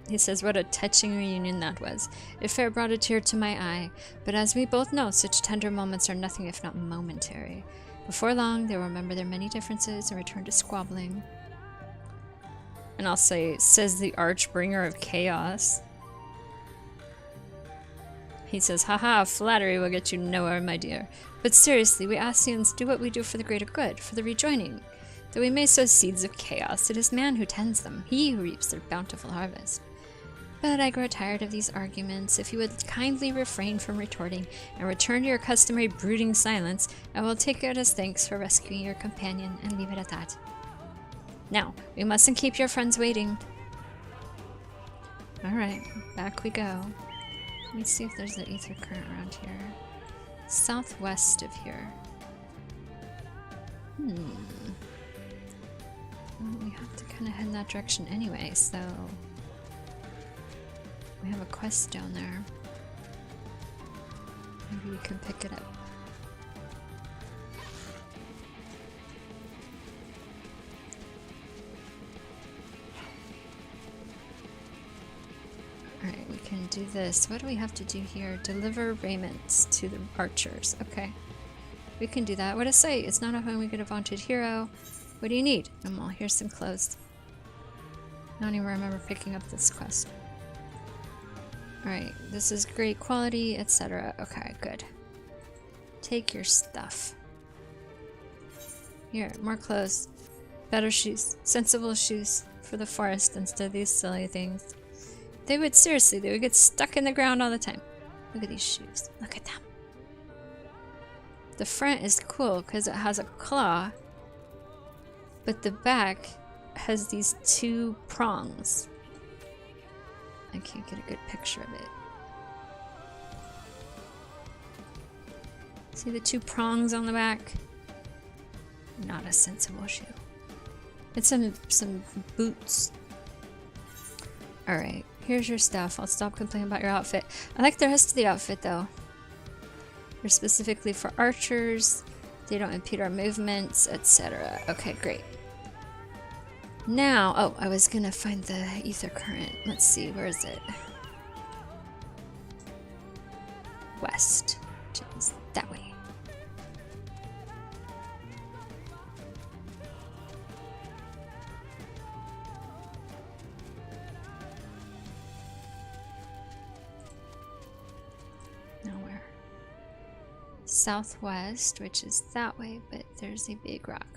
He says, what a touching reunion that was. It fair brought a tear to my eye, but as we both know, such tender moments are nothing if not momentary. Before long, they will remember their many differences and return to squabbling. And I'll say, says the Archbringer of Chaos. He says, haha, flattery will get you nowhere, my dear. But seriously, we Ascians do what we do for the greater good, for the rejoining. Though we may sow seeds of chaos, it is man who tends them, he who reaps their bountiful harvest. But I grow tired of these arguments. If you would kindly refrain from retorting and return to your customary brooding silence, I will take it as thanks for rescuing your companion and leave it at that. Now, we mustn't keep your friends waiting. Alright, back we go. Let me see if there's an ether current around here. Southwest of here. Well, we have to kind of head in that direction anyway, so... We have a quest down there. Maybe we can pick it up. Alright, we can do this. What do we have to do here? Deliver raiments to the archers. Okay. We can do that. What does it say? It's not often we get a vaunted hero. What do you need? Well, here's some clothes. I don't even remember picking up this quest. Alright, this is great quality, etc. Okay, good. Take your stuff. Here, more clothes. Better shoes. Sensible shoes for the forest instead of these silly things. They would, seriously, they would get stuck in the ground all the time. Look at these shoes. Look at them. The front is cool because it has a claw, but the back has these two prongs. I can't get a good picture of it. See the two prongs on the back? Not a sensible shoe. It's some boots. Alright, here's your stuff. I'll stop complaining about your outfit. I like the rest of the outfit though. They're specifically for archers. They don't impede our movements, etc. Okay, great. Now, oh, I was gonna find the ether current. Let's see, where is it? West, which is that way. Nowhere. Southwest, which is that way, but there's a big rock.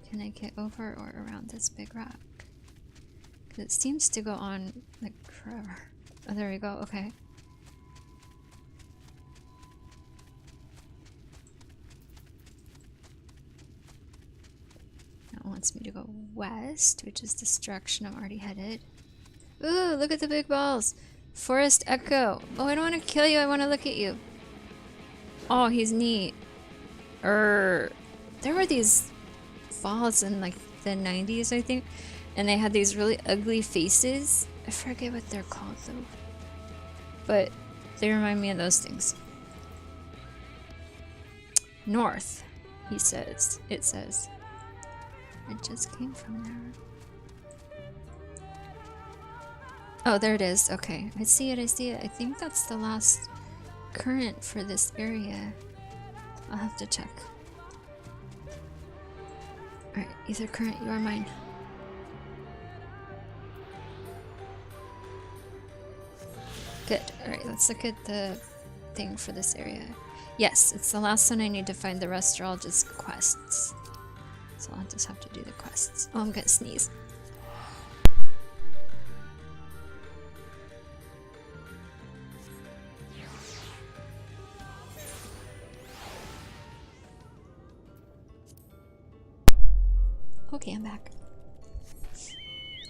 Can I get over or around this big rock? Because it seems to go on like forever. Oh, there we go. Okay. Now it wants me to go west, which is this direction I'm already headed. Ooh, look at the big balls. Forest Echo. Oh, I don't want to kill you. I want to look at you. Oh, he's neat. There were these balls in like the 90s, I think, and they had these really ugly faces. I forget what they're called though, but they remind me of those things. North, he says. It says. It just came from there. Oh, there it is. Okay, I see it. I see it. I think that's the last current for this area. I'll have to check. Alright, ether current, you are mine. Good. Alright, let's look at the thing for this area. Yes, it's the last one I need to find. The rest are all just quests. So I'll just have to do the quests. Oh, I'm gonna sneeze. Okay, I'm back.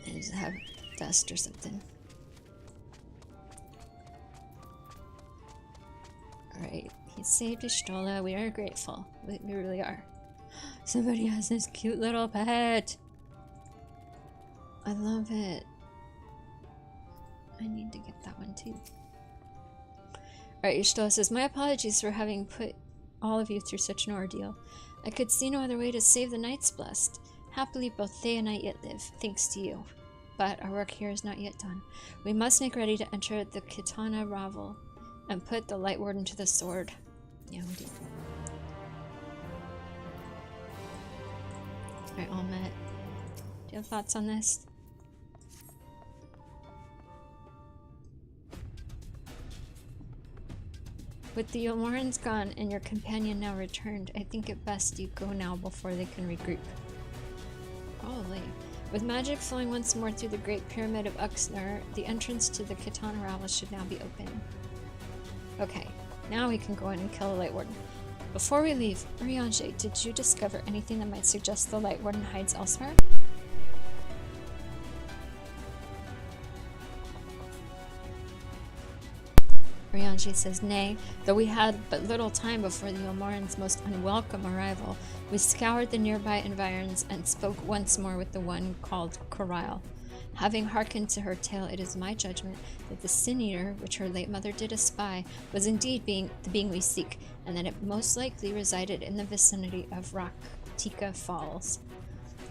I just have dust or something. Alright, he saved Y'shtola. We are grateful. We really are. Somebody has this cute little pet. I love it. I need to get that one too. Alright, Y'shtola says, my apologies for having put all of you through such an ordeal. I could see no other way to save the Knights Blessed. Happily, both they and I yet live, thanks to you. But our work here is not yet done. We must make ready to enter the Kitana Ravel and put the Light Warden to the sword. Yeah, we do. Alright, Almet. Do you have thoughts on this? With the Yomorans gone and your companion now returned, I think it best you go now before they can regroup. Probably. With magic flowing once more through the Great Pyramid of Uxner, the entrance to the Kitana Ravel should now be open. Okay, now we can go in and kill the Light Warden. Before we leave, Urianger, did you discover anything that might suggest the Light Warden hides elsewhere? Urianger says, nay, though we had but little time before the Yomorans' most unwelcome arrival, we scoured the nearby environs and spoke once more with the one called Corile. Having hearkened to her tale, it is my judgment that the Sin Eater, which her late mother did espy, was indeed the being we seek, and that it most likely resided in the vicinity of Raktika Falls.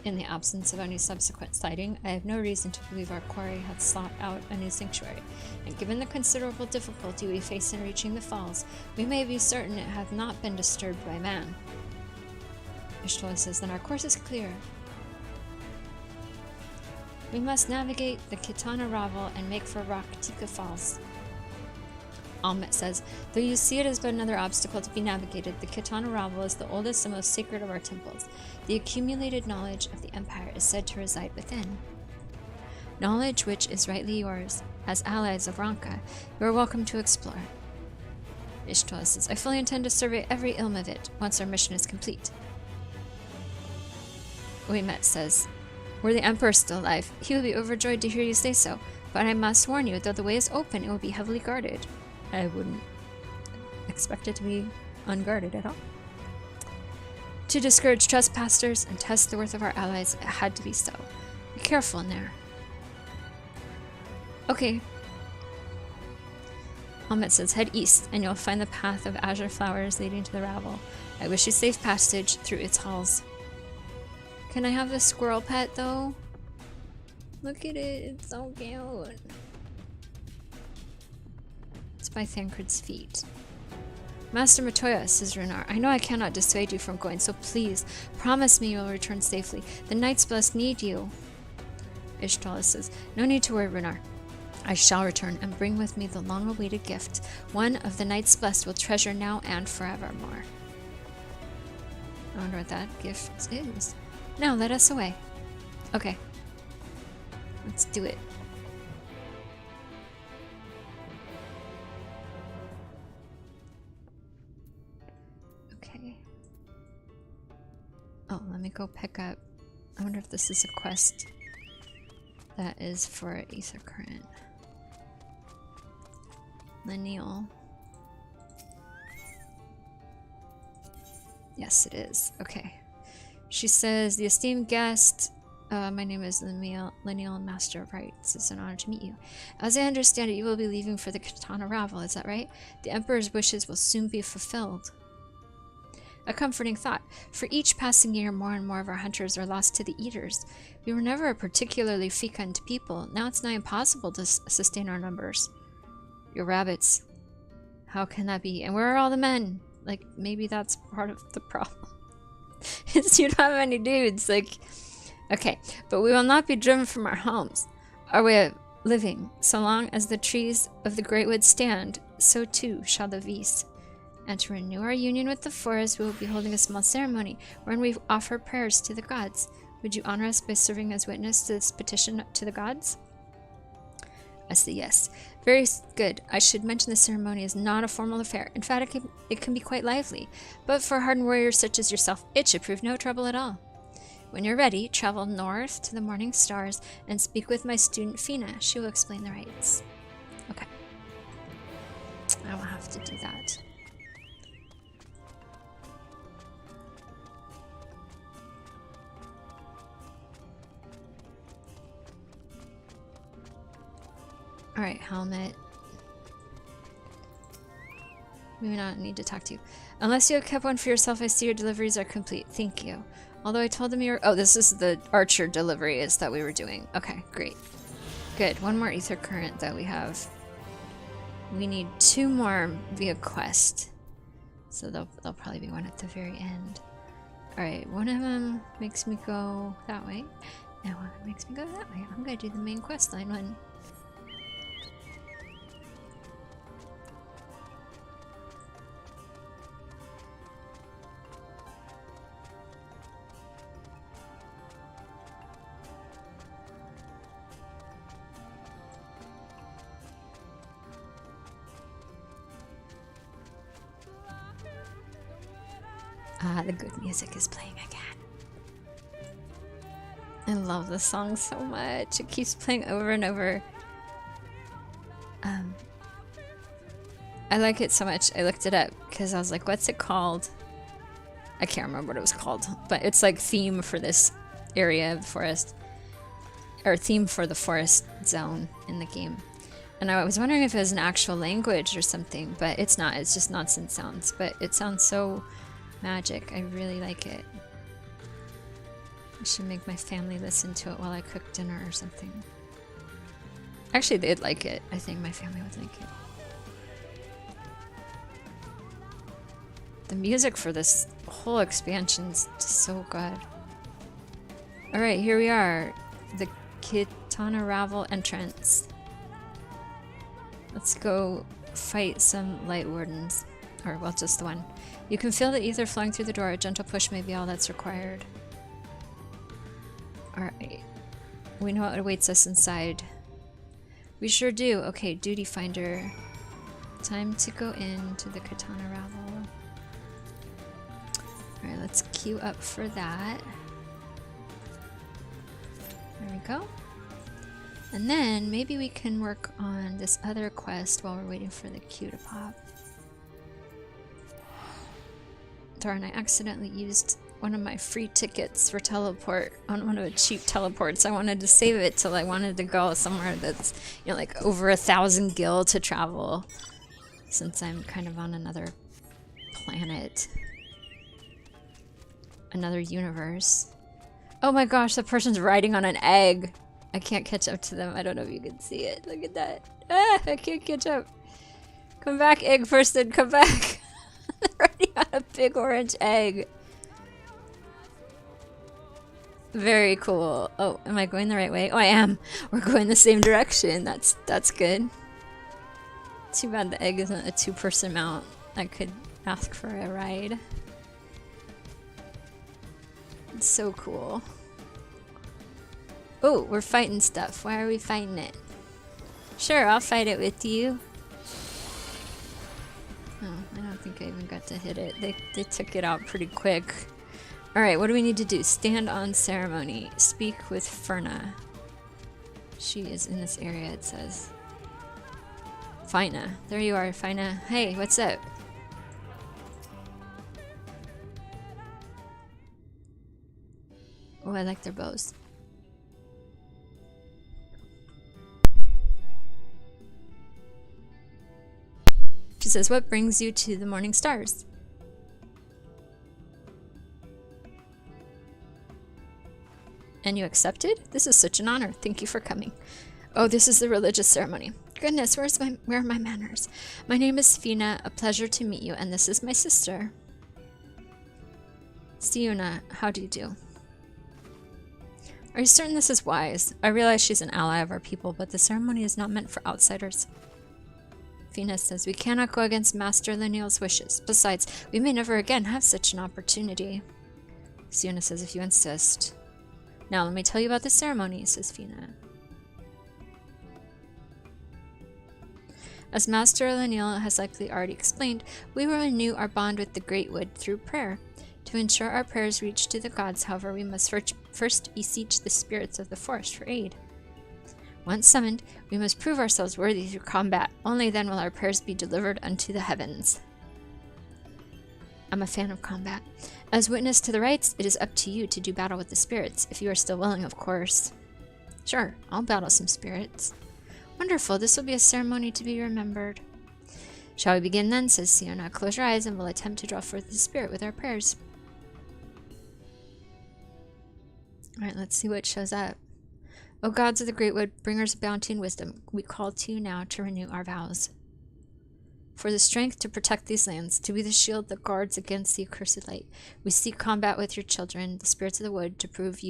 In the absence of any subsequent sighting, I have no reason to believe our quarry had sought out a new sanctuary, and given the considerable difficulty we face in reaching the falls, we may be certain it hath not been disturbed by man. Y'shtola says, then our course is clear. We must navigate the Kitana Ravel and make for Rock Tika Falls. Almet says, though you see it as but another obstacle to be navigated, the Kitana Ravel is the oldest and most sacred of our temples. The accumulated knowledge of the Empire is said to reside within. Knowledge which is rightly yours. As allies of Ranka, you are welcome to explore. Ishtola says, I fully intend to survey every ilm of it once our mission is complete. Uemet says, were the Emperor still alive, he would be overjoyed to hear you say so, but I must warn you, though the way is open, it will be heavily guarded. I wouldn't expect it to be unguarded at all. To discourage trespassers and test the worth of our allies, it had to be so. Be careful in there. Okay. Almet says, head east, and you'll find the path of azure flowers leading to the Ravel. I wish you safe passage through its halls. Can I have the squirrel pet, though? Look at it, it's so cute. It's by Thancred's feet. Master Matoya, says Runar, I know I cannot dissuade you from going, so please, promise me you will return safely. The Knights Blessed need you. Ishtola says, no need to worry, Runar. I shall return and bring with me the long-awaited gift. One of the Knights Blessed will treasure now and forevermore. I wonder what that gift is. Now let us away. Okay. Let's do it. Okay. Oh, let me go pick up. I wonder if this is a quest that is for Aether Current. Lineal. Yes, it is. Okay. She says, the esteemed guest, my name is Lineal Master of Rites. It's an honor to meet you. As I understand it, you will be leaving for the Kitana Ravel, is that right? The Emperor's wishes will soon be fulfilled. A comforting thought. For each passing year, more and more of our hunters are lost to the Eaters. We were never a particularly fecund people. Now it's nigh impossible to sustain our numbers. Your rabbits. How can that be? And where are all the men? Like, maybe that's part of the problem. Is you don't have any dudes. Like, okay. But we will not be driven from our homes. Our way of living. So long as the trees of the Great Wood stand, so too shall the Vis. And to renew our union with the forest, we will be holding a small ceremony wherein we offer prayers to the gods. Would you honor us by serving as witness to this petition to the gods? I say yes. Very good. I should mention the ceremony is not a formal affair. In fact, it can be quite lively. But for hardened warriors such as yourself, it should prove no trouble at all. When you're ready, travel north to the morning stars and speak with my student Fina. She will explain the rites. Okay. I will have to do that. Alright, Helmet. We may not need to talk to you. Unless you have kept one for yourself, I see your deliveries are complete. Thank you. Although I told them you were... Oh, this is the archer deliveries that we were doing. Okay, great. Good. One more Aether Current that we have. We need 2 more via quest. So there'll probably be one at the very end. Alright, one of them makes me go that way. And one makes me go that way. I'm gonna do the main quest line one. The good music is playing again. I love this song so much. It keeps playing over and over. I like it so much. I looked it up because I was like, what's it called? I can't remember what it was called, but it's like theme for this area of the forest, or theme for the forest zone in the game. And I was wondering if it was an actual language or something, but it's not. It's just nonsense sounds, but it sounds so magic. I really like it. I should make my family listen to it while I cook dinner or something. Actually, they'd like it. I think my family would like it. The music for this whole expansion is just so good. Alright, here we are. The Katana Ravel entrance. Let's go fight some light wardens. Or, well, just the one. You can feel the ether flowing through the door. A gentle push may be all that's required. Alright. We know what awaits us inside. We sure do. Okay, duty finder. Time to go into the Katana Ravel. Alright, let's queue up for that. There we go. And then maybe we can work on this other quest while we're waiting for the queue to pop. Darn, I accidentally used one of my free tickets for teleport on one of the cheap teleports. I wanted to save it till I wanted to go somewhere that's, you know, like over 1,000 gil to travel, since I'm kind of on another planet. Another universe. Oh my gosh, the person's riding on an egg. I can't catch up to them. I don't know if you can see it. Look at that. Ah, I can't catch up. Come back, egg person, come back. They're riding on a big orange egg. Very cool. Oh, am I going the right way? Oh, I am. We're going the same direction. That's good. Too bad the egg isn't a 2-person mount. I could ask for a ride. It's so cool. Oh, we're fighting stuff. Why are we fighting it? Sure, I'll fight it with you. Oh, I don't think I even got to hit it. They took it out pretty quick. Alright, what do we need to do? Stand on ceremony. Speak with Ferna. She is in this area, it says. Fina. There you are, Fina. Hey, what's up? Oh, I like their bows. She says, what brings you to the morning stars? And you accepted? This is such an honor. Thank you for coming. Oh, this is the religious ceremony. Goodness, where are my manners? My name is Fina. A pleasure to meet you, and this is my sister. Siuna, how do you do? Are you certain this is wise? I realize she's an ally of our people, but the ceremony is not meant for outsiders. Fina says, we cannot go against Master Lineal's wishes. Besides, we may never again have such an opportunity. Siuna says, if you insist. Now, let me tell you about the ceremony, says Fina. As Master Lineal has likely already explained, we will renew our bond with the Great Wood through prayer. To ensure our prayers reach to the gods, however, we must first beseech the spirits of the forest for aid. Once summoned, we must prove ourselves worthy through combat. Only then will our prayers be delivered unto the heavens. I'm a fan of combat. As witness to the rites, it is up to you to do battle with the spirits, if you are still willing, of course. Sure, I'll battle some spirits. Wonderful, this will be a ceremony to be remembered. Shall we begin then, says Siona. Close your eyes and we'll attempt to draw forth the spirit with our prayers. Alright, let's see what shows up. O gods of the Great Wood, bringers of bounty and wisdom, we call to you now to renew our vows. For the strength to protect these lands, to be the shield that guards against the accursed light, we seek combat with your children, the spirits of the wood, to prove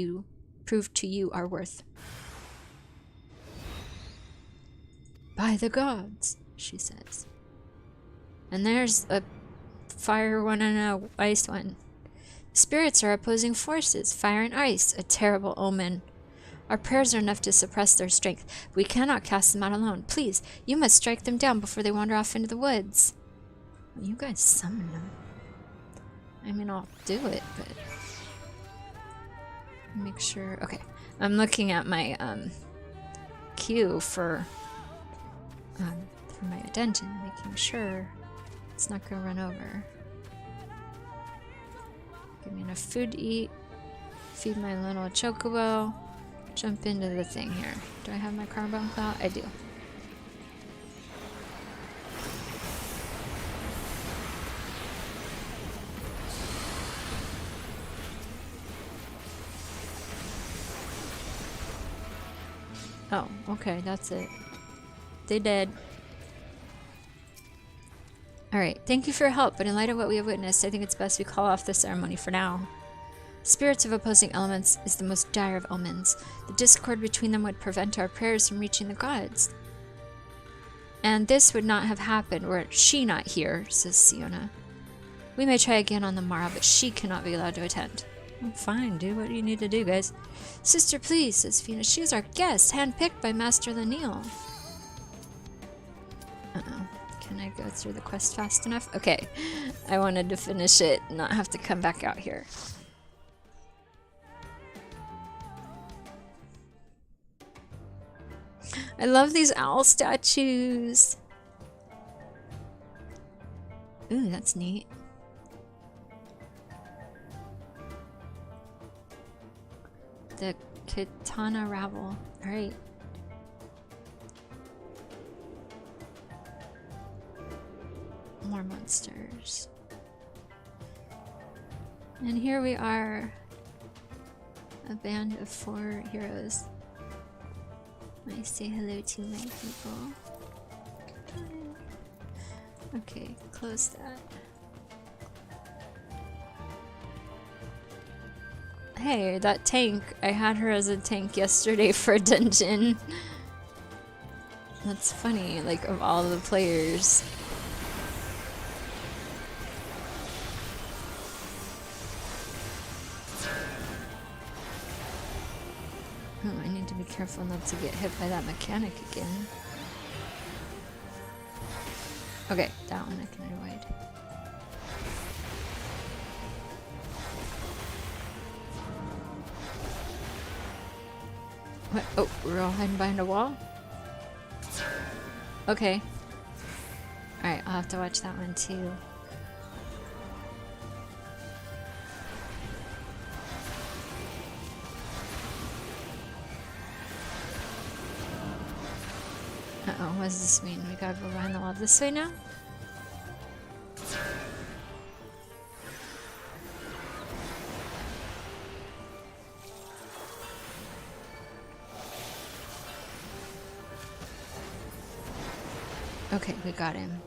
to you our worth. By the gods, she says. And there's a fire one and a ice one. Spirits are opposing forces, fire and ice, a terrible omen. Our prayers are enough to suppress their strength. We cannot cast them out alone. Please, you must strike them down before they wander off into the woods. Well, you guys summon them. I mean, I'll do it, but... make sure... Okay, I'm looking at my queue for my dungeon, making sure it's not going to run over. Give me enough food to eat. Feed my little chocobo. Jump into the thing here. Do I have my carbon cloud? I do. Oh, okay, that's it. They dead. Alright, thank you for your help, but in light of what we have witnessed, I think it's best we call off the ceremony for now. Spirits of opposing elements is the most dire of omens. The discord between them would prevent our prayers from reaching the gods. And this would not have happened were she not here, says Siona. We may try again on the morrow, but she cannot be allowed to attend. Well, fine, do what you need to do, guys. Sister, please, says Fina. She is our guest, handpicked by Master Lanil. Uh-oh. Can I go through the quest fast enough? Okay. I wanted to finish it, not have to come back out here. I love these owl statues. Ooh, that's neat. The Katana Rabble. Alright. More monsters. And here we are. A band of 4 heroes. I say hello to my people. Okay, close that. Hey, that tank. I had her as a tank yesterday for a dungeon. That's funny, like, of all the players. Oh, I need to be careful not to get hit by that mechanic again. Okay, that one I can avoid. What? Oh, we're all hiding behind a wall? Okay. Alright, I'll have to watch that one too. Uh-oh, what does this mean? We gotta go behind the wall this way now? Okay, we got him.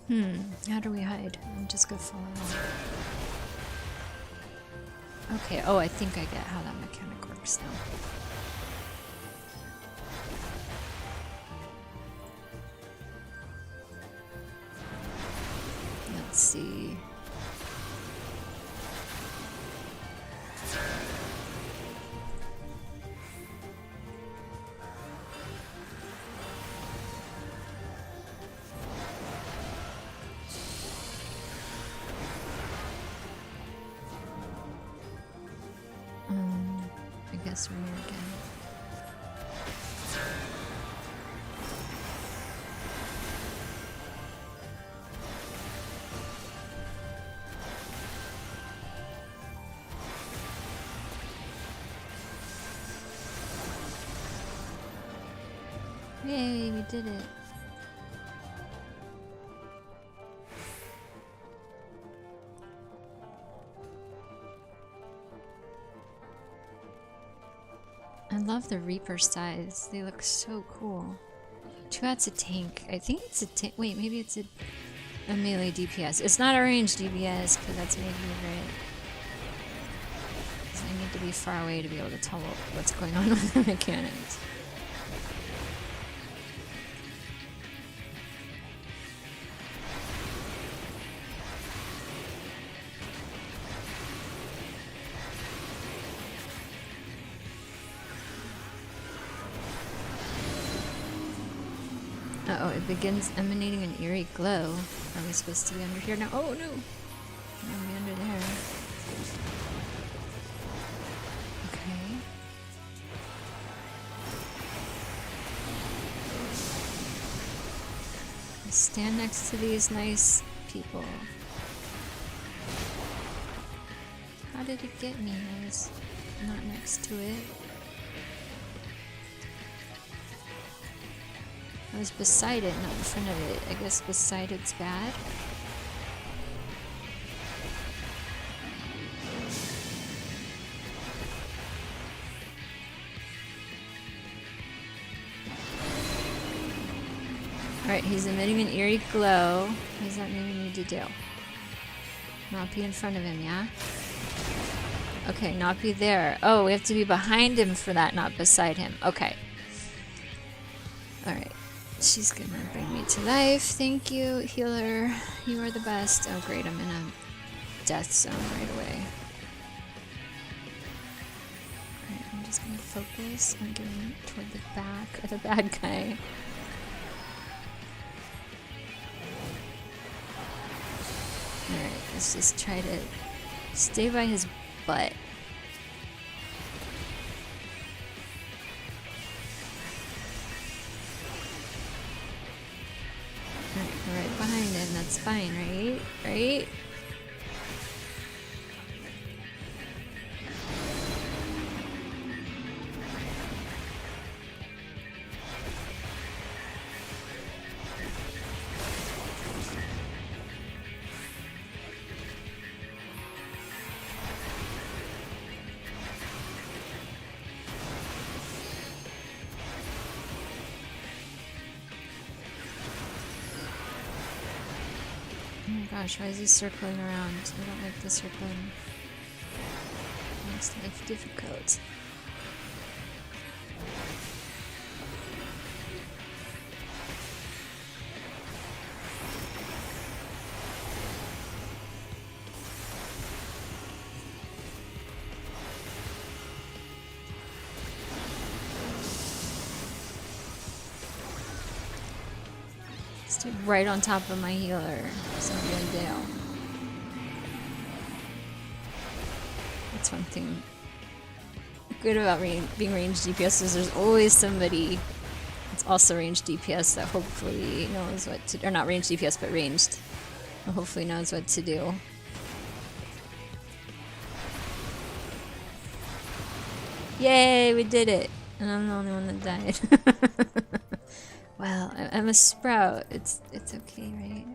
How do we hide? I'm just gonna follow along. Okay, oh, I think I get how that mechanic works now. Let's see. I guess we're here again. Yay, we did it. I love the Reaper size. They look so cool. Too bad it's a tank. I think it's a tank. Wait, maybe it's a melee DPS. It's not a ranged DPS because that's maybe right. I need to be far away to be able to tell what's going on with the mechanics. Uh-oh, it begins emanating an eerie glow. Are we supposed to be under here now? Oh no! I'll be under there. Okay. I stand next to these nice people. How did it get me? I was not next to it. I was beside it, not in front of it. I guess beside it's bad. Alright, he's emitting an eerie glow. What does that mean we need to do? Not be in front of him, yeah? Okay, not be there. Oh, we have to be behind him for that, not beside him. Okay. Alright. She's gonna bring me to life. Thank you, healer. You are the best. Oh great, I'm in a death zone right away. Alright, I'm just gonna focus on getting toward the back of the bad guy. Alright, let's just try to stay by his butt. Right behind him, that's fine, right? Right? Gosh, why is he circling around? I don't like the circling. It makes life difficult. Stay right on top of my healer. So I'm going down. That's one thing good about being ranged DPS is there's always somebody that's also ranged DPS that hopefully knows what to, or not ranged DPS but ranged, that hopefully knows what to do. Yay, we did it! And I'm the only one that died. Well, I'm a sprout. It's okay, right?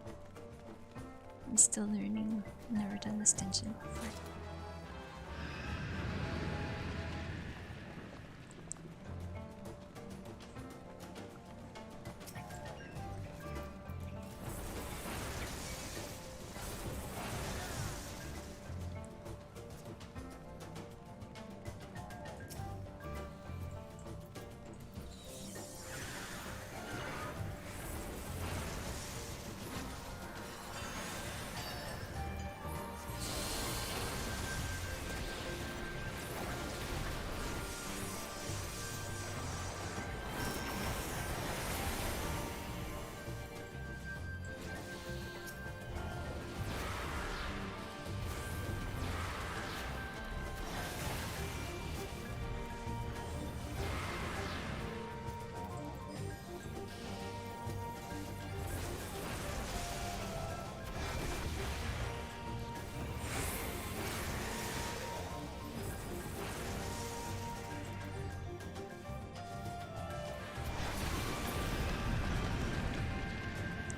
I'm still learning. I've never done this dungeon before.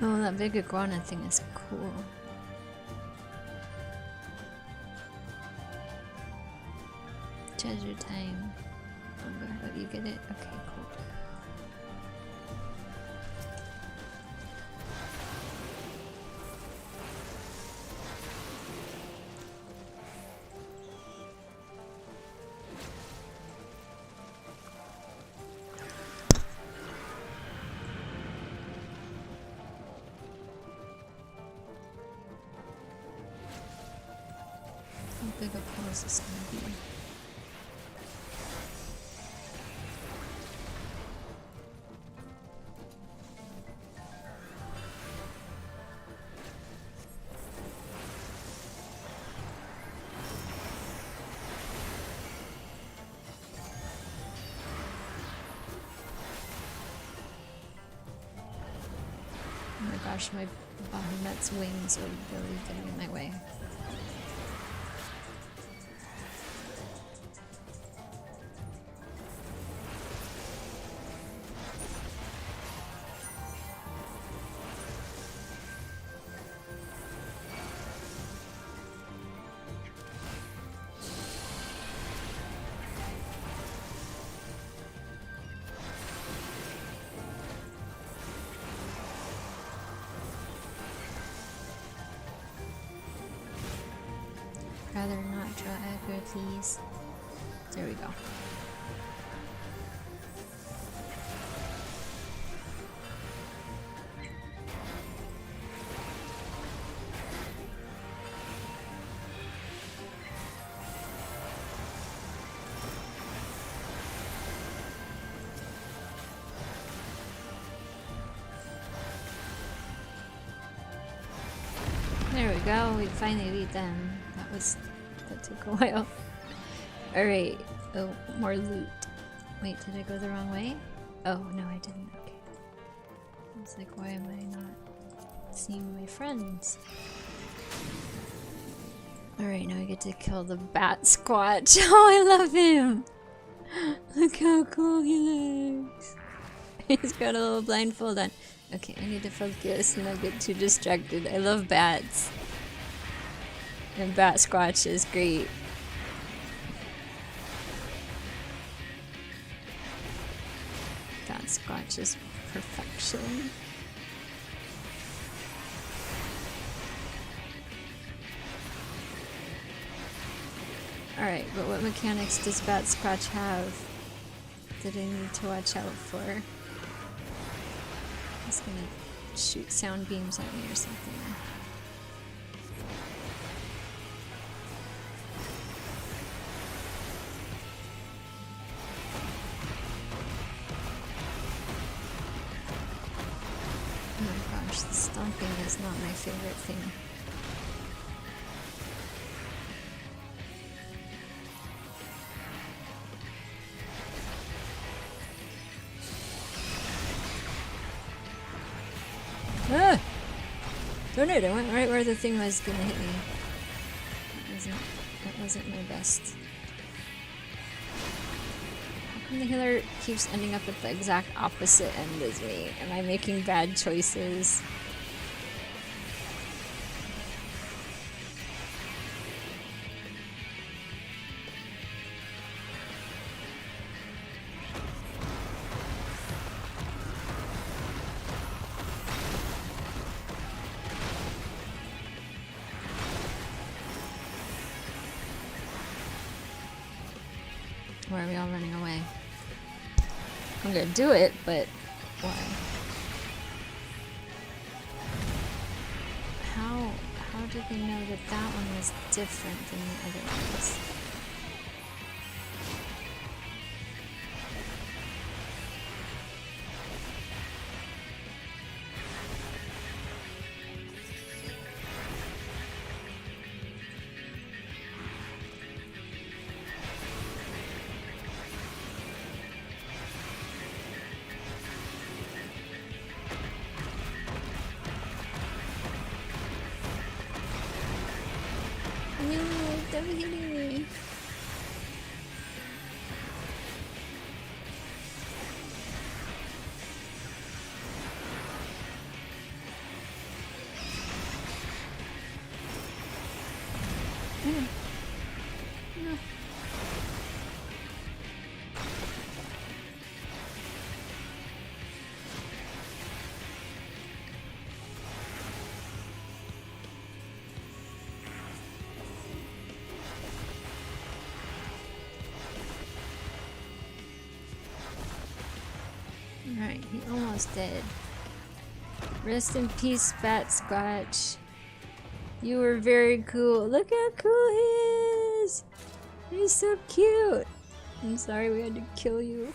Oh, that big iguana thing is cool. Treasure time. Oh, you get it? Okay, cool. How big a pole is this gonna be? Oh my gosh, my Bahamut's wings are really getting in my way. Rather not draw aggro, please. There we go. There we go, we finally beat them. That took a while. Alright, oh, more loot. Wait, did I go the wrong way? Oh, no I didn't, okay. I was like, why am I not seeing my friends? Alright, now I get to kill the bat squatch. Oh, I love him! Look how cool he looks! He's got a little blindfold on. Okay, I need to focus and not get too distracted. I love bats. And Bat Squatch is great. Bat Squatch is perfection. Alright, but what mechanics does Bat Squatch have that I need to watch out for? He's gonna shoot sound beams at me or something. Oh my gosh, the stomping is not my favorite thing. Ah! Darn it, I went right where the thing was gonna hit me. That wasn't my best. How come the healer keeps ending up at the exact opposite end as me? Am I making bad choices? Why are we all running away? I'm gonna do it, but why? How did they know that that one was different than the other ones? No, they're hitting me. Alright, he almost did. Rest in peace, Fat Scotch. You were very cool. Look how cool he is! He's so cute! I'm sorry we had to kill you.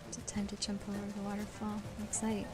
Is it time to jump over the waterfall? Looks like.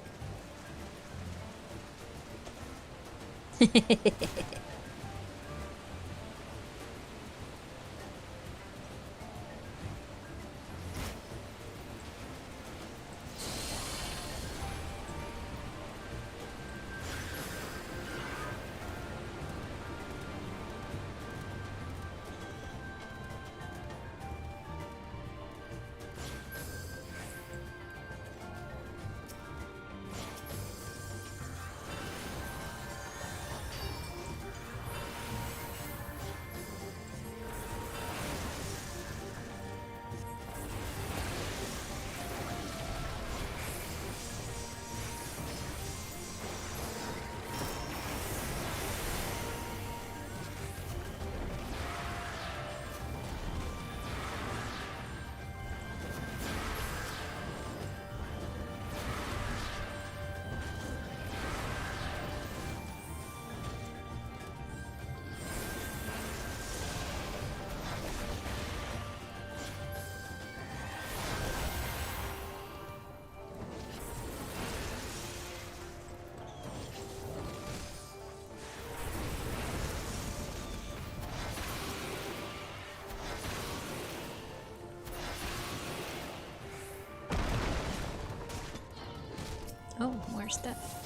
Oh, more stuff.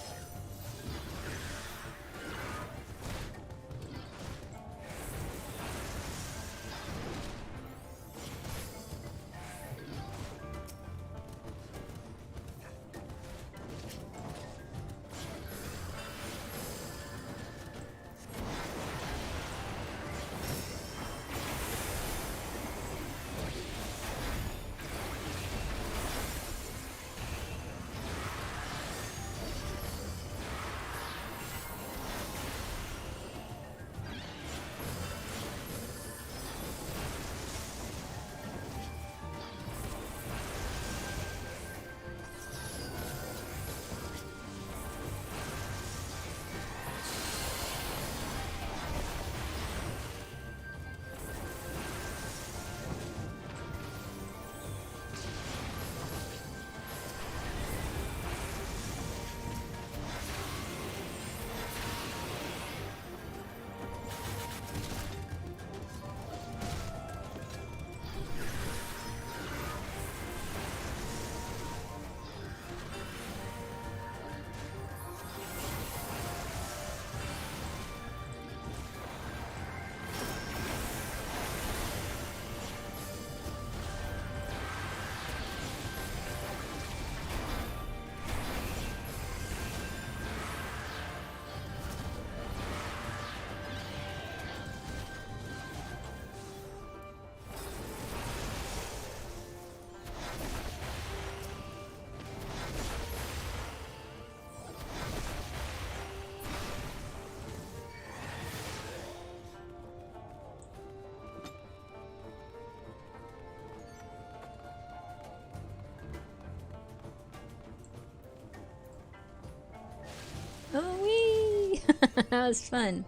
Oh wee! That was fun.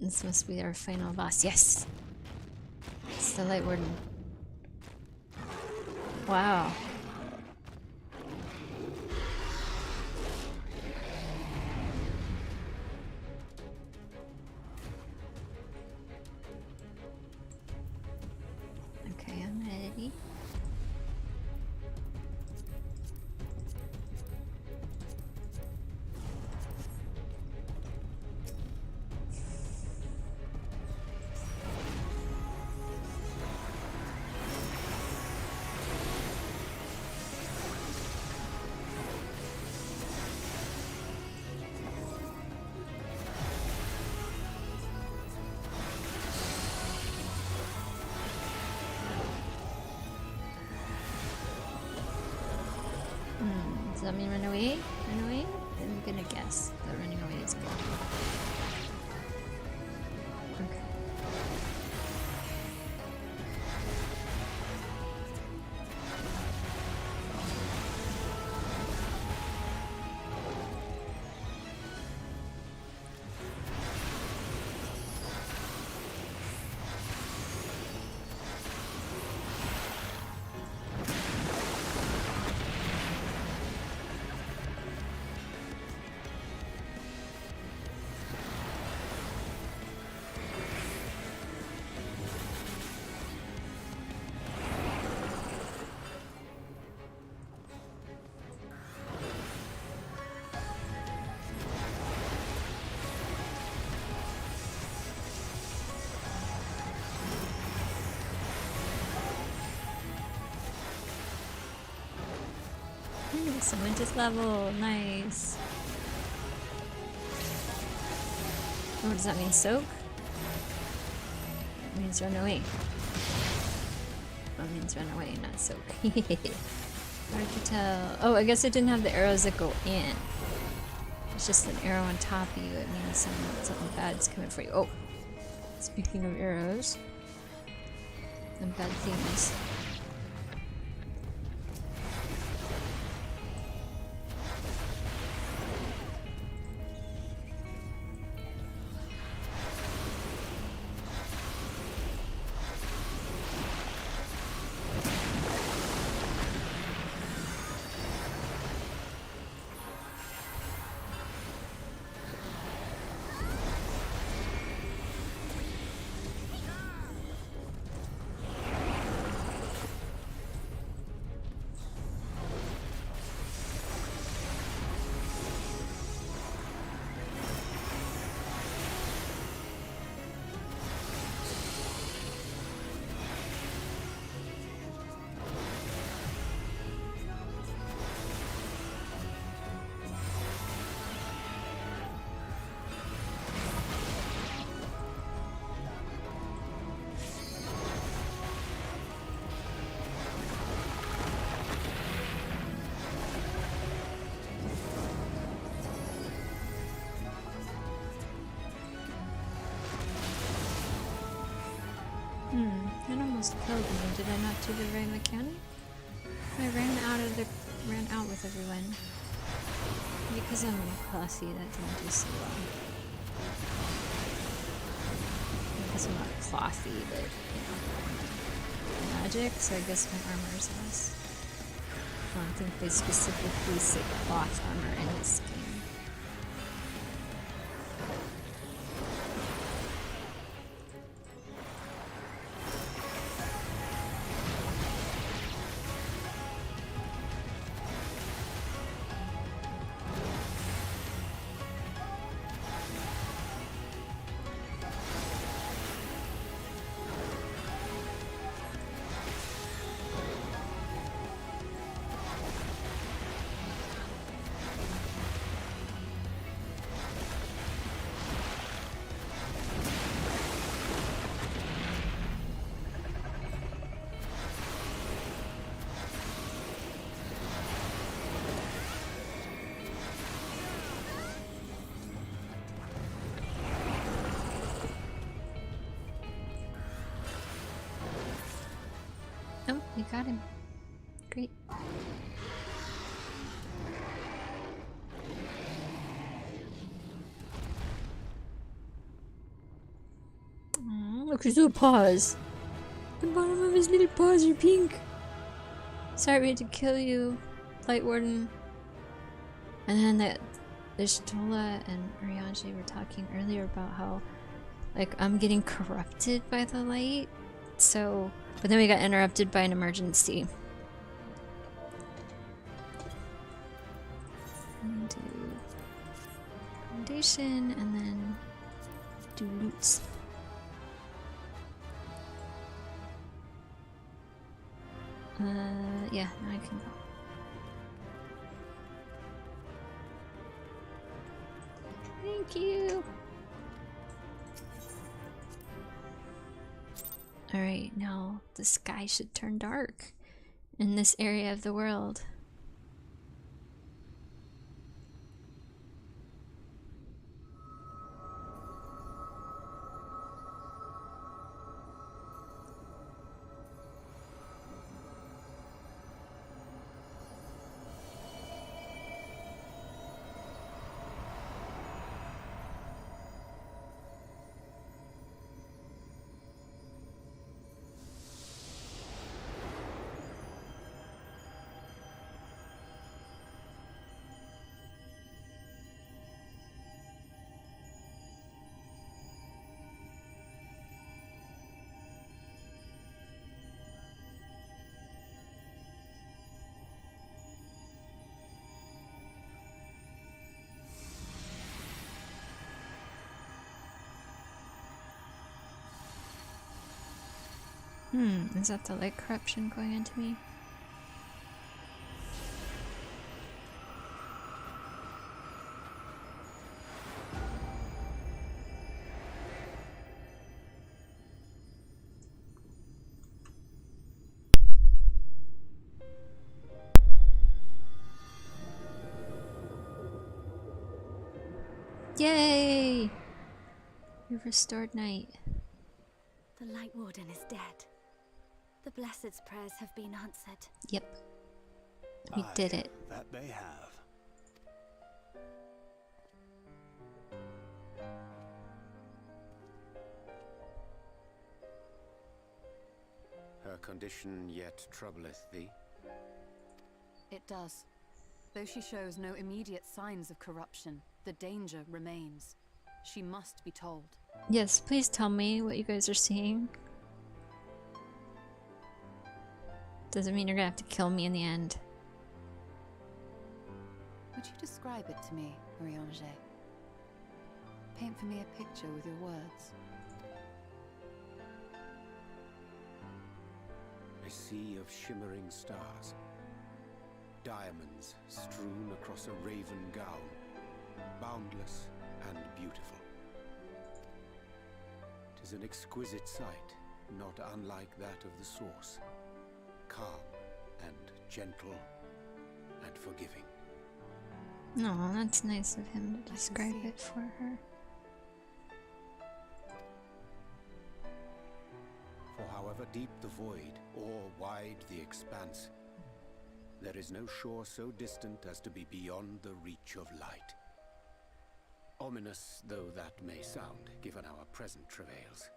This must be our final boss. Yes! It's the Light Warden. Wow. Okay, I'm ready. that mean run away? Run away? I'm gonna guess that running away is good. Okay. Someone just level, nice. What does that mean? Soak? It means run away. Well, it means run away, not soak. Hard to tell. Oh, I guess it didn't have the arrows that go in. It's just an arrow on top of you. It means something bad's coming for you. Oh, speaking of arrows and bad things. That almost killed me. Did I not do the right mechanic? I ran out with everyone. Because I'm classy, that didn't do so well. Because I'm not clothy, but you know, magic, so I guess my armor is less. I don't think they specifically say cloth armor in this game. Oh, you got him. Great. Look, his little paws. The bottom of his little paws are pink. Sorry we had to kill you, Light Warden. And then the Shtola and Urianger were talking earlier about how, like, I'm getting corrupted by the light. So, but then we got interrupted by an emergency. And do foundation and then do loots. Yeah, now I can go. Thank you. Alright, now the sky should turn dark in this area of the world. Is that the light corruption going into me? Yay! We've restored night. The Light Warden is dead. The Blessed's prayers have been answered. Yep. We did it. That they have. Her condition yet troubleth thee? It does. Though she shows no immediate signs of corruption, the danger remains. She must be told. Yes, please tell me what you guys are seeing. Doesn't mean you're gonna have to kill me in the end. Would you describe it to me, Marie-Angé? Paint for me a picture with your words. A sea of shimmering stars. Diamonds strewn across a raven gown. Boundless and beautiful. 'Tis an exquisite sight, not unlike that of the source. Calm and gentle and forgiving. No, that's nice of him to describe it for her. For however deep the void or wide the expanse, there is no shore so distant as to be beyond the reach of light. Ominous though that may sound, given our present travails.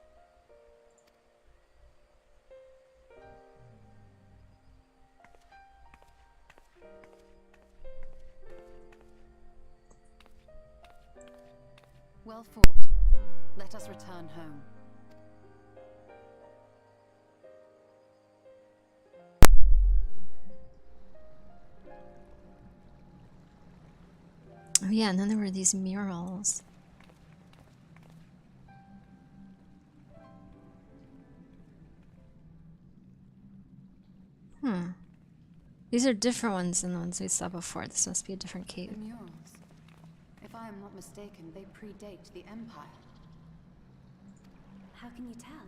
Well fought. Let us return home. Oh yeah, and then there were these murals. These are different ones than the ones we saw before. This must be a different cave. The murals. If I am not mistaken, they predate the Empire. How can you tell?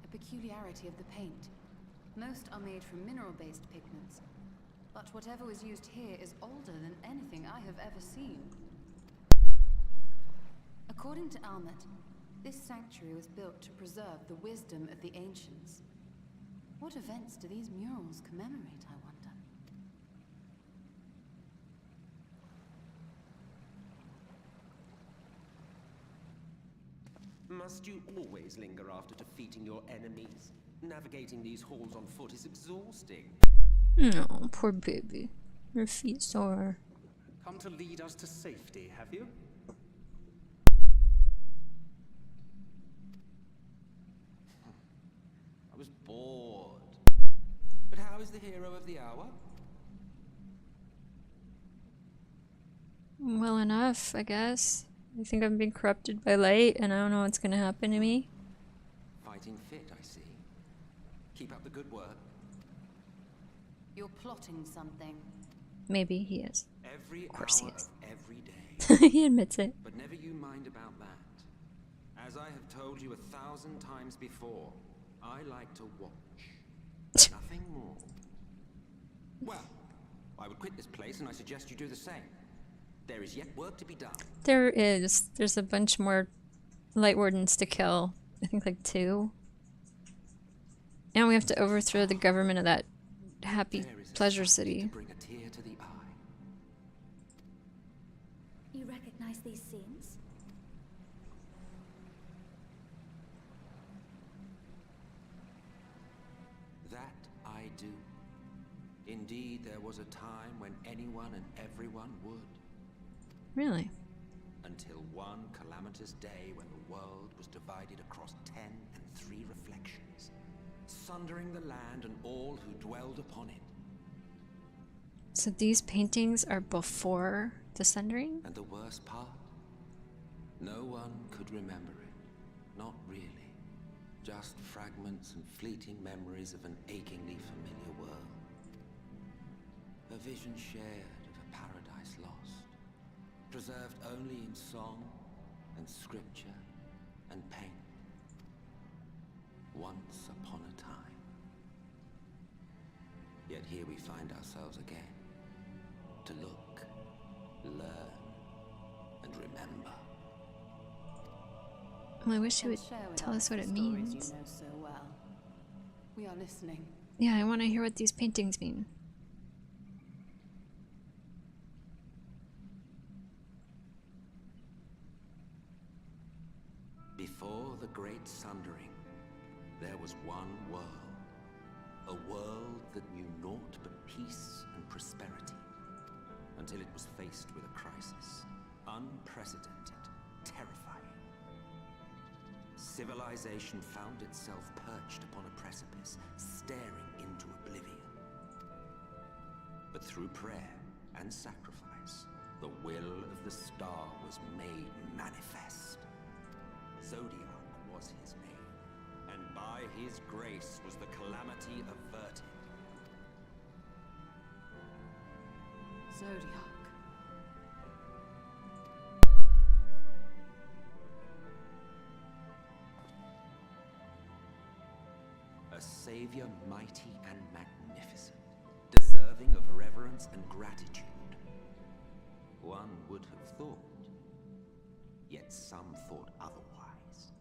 A peculiarity of the paint. Most are made from mineral-based pigments. But whatever was used here is older than anything I have ever seen. According to Almet, this sanctuary was built to preserve the wisdom of the ancients. What events do these murals commemorate, I wonder? Must you always linger after defeating your enemies? Navigating these halls on foot is exhausting. No, poor baby. Her feet sore. Come to lead us to safety, have you? I was bored. But how is the hero of the hour? Well enough, I guess. I think I'm being corrupted by light, and I don't know what's gonna happen to me. Fighting fit, I see. Keep up the good work. You're plotting something. Maybe he is. Every Of course he hour is. of every day. He admits it. But never you mind about that. As I have told you 1,000 times before, I like to watch. Nothing more. Well, I would quit this place and I suggest you do the same. There is yet work to be done. There is. There's a bunch more light wardens to kill. I think like 2. And we have to overthrow the government of that happy pleasure city. To bring a tear to the eye. You recognize these scenes? That I do. Indeed, there was a time when anyone and everyone would. Really? Until one calamitous day when the world was divided across 10 and 3 reflections, sundering the land and all who dwelled upon it. So these paintings are before the sundering? And the worst part? No one could remember it. Not really. just fragments and fleeting memories of an achingly familiar world. A vision shared of a paradise lost, preserved only in song and scripture and pain. Once upon a time. Yet here we find ourselves again, to look, learn, and remember. Well, I wish you would Share with tell us what the it stories means. You know so well. We are listening. Yeah, I want to hear what these paintings mean. Before the Great Sundering, there was one world. A world that knew naught but peace and prosperity. Until it was faced with a crisis. Unprecedented, terrifying. Civilization found itself perched upon a precipice, staring into oblivion. But through prayer and sacrifice, the will of the star was made manifest. Zodiac was his name, and by his grace was the calamity averted. Zodiac. A savior mighty and magnificent, deserving of reverence and gratitude. One would have thought, yet some thought otherwise.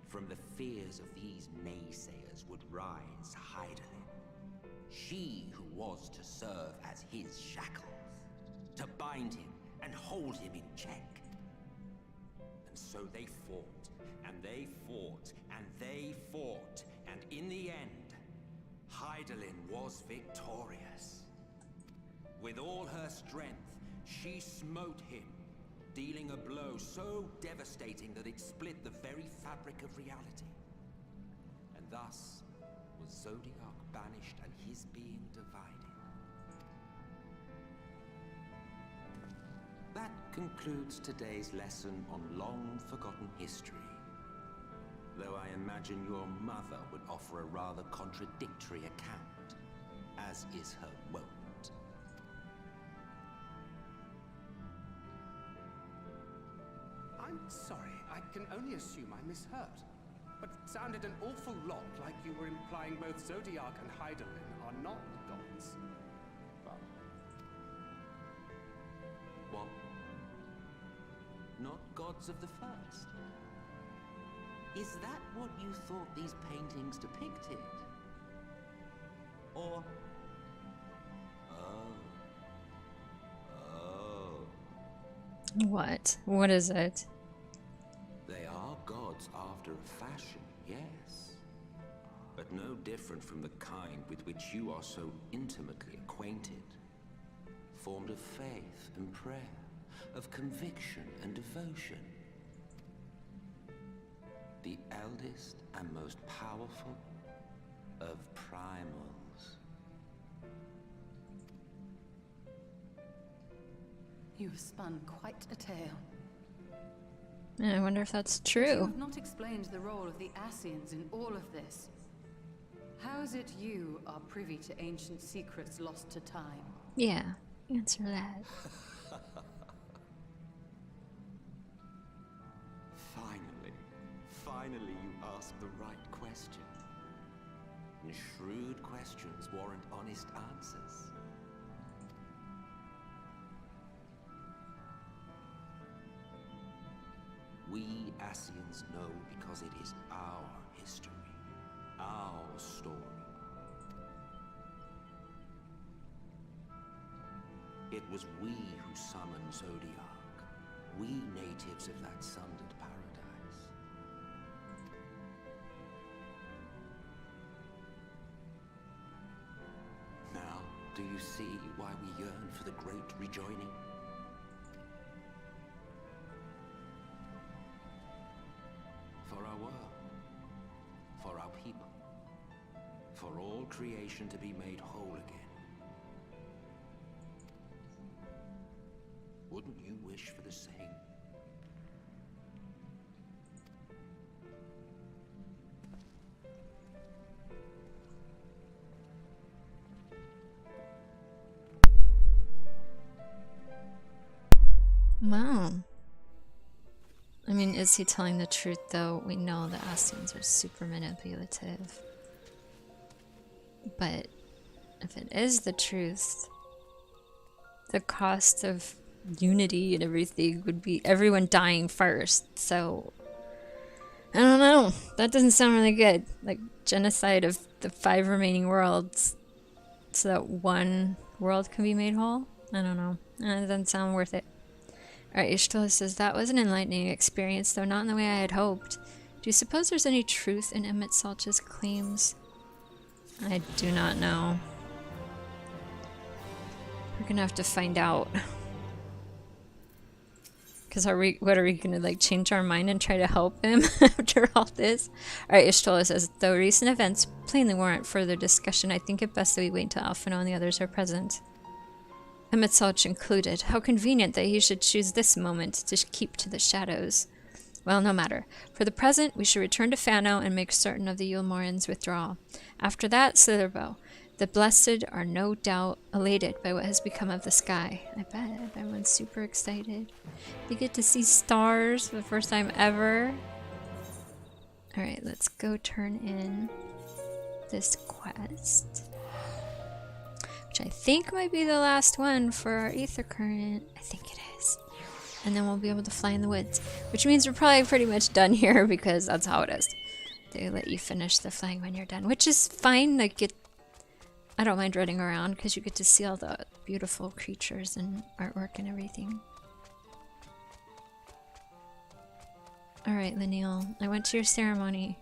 From the fears of these naysayers would rise Hydaelyn, she who was to serve as his shackles, to bind him and hold him in check. And so they fought, and they fought, and they fought, and in the end, Hydaelyn was victorious. With all her strength, she smote him, dealing a blow so devastating that it split the very fabric of reality. And thus was Zodiac banished and his being divided. That concludes today's lesson on long-forgotten history. Though I imagine your mother would offer a rather contradictory account, as is her wont. I'm sorry, I can only assume I misheard. But it sounded an awful lot like you were implying both Zodiac and Hydaelyn are not gods. But What? Not gods of the first? Is that what you thought these paintings depicted? Or... Oh. What? What is it? They are gods after a fashion, yes. But no different from the kind with which you are so intimately acquainted. Formed of faith and prayer, of conviction and devotion. The eldest and most powerful of primals. You have spun quite a tale. I wonder if that's But you true. have not explained the role of the Ascians in all of this. How is it you are privy to ancient secrets lost to time? Yeah, answer that. Finally you ask the right question. And shrewd questions warrant honest answers. We Ascians know because it is our history, our story. It was we who summoned Zodiac, we natives of that sundered paradise. Now, do you see why we yearn for the great rejoining? For our world, for our people, for all creation to be made whole again. Wouldn't you wish for the same? Wow. I mean, is he telling the truth though? We know the Ascians are super manipulative. But if it is the truth, the cost of unity and everything would be everyone dying first. So, I don't know. That doesn't sound really good. Like, genocide of the 5 remaining worlds so that one world can be made whole? I don't know. It doesn't sound worth it. Alright, Ishtola says, that was an enlightening experience, though not in the way I had hoped. Do you suppose there's any truth in Emmett Salch's claims? I do not know. We're gonna have to find out. Because what are we gonna like change our mind and try to help him after all this? Alright, Ishtola says, though recent events plainly warrant further discussion, I think it best that we wait until Alphinaud and the others are present. Emmett Salch included. How convenient that he should choose this moment to keep to the shadows. Well, no matter. For the present, we should return to Fano and make certain of the Yulmorians' withdrawal. After that, Slitherbow. The blessed are no doubt elated by what has become of the sky. I bet everyone's super excited. They get to see stars for the first time ever. Alright, let's go turn in this quest. Which I think might be the last one for our ether current. I think it is. And then we'll be able to fly in the woods. Which means we're probably pretty much done here because that's how it is. They let you finish the flying when you're done. Which is fine. Like, I don't mind running around because you get to see all the beautiful creatures and artwork and everything. Alright, Lineal. I went to your ceremony.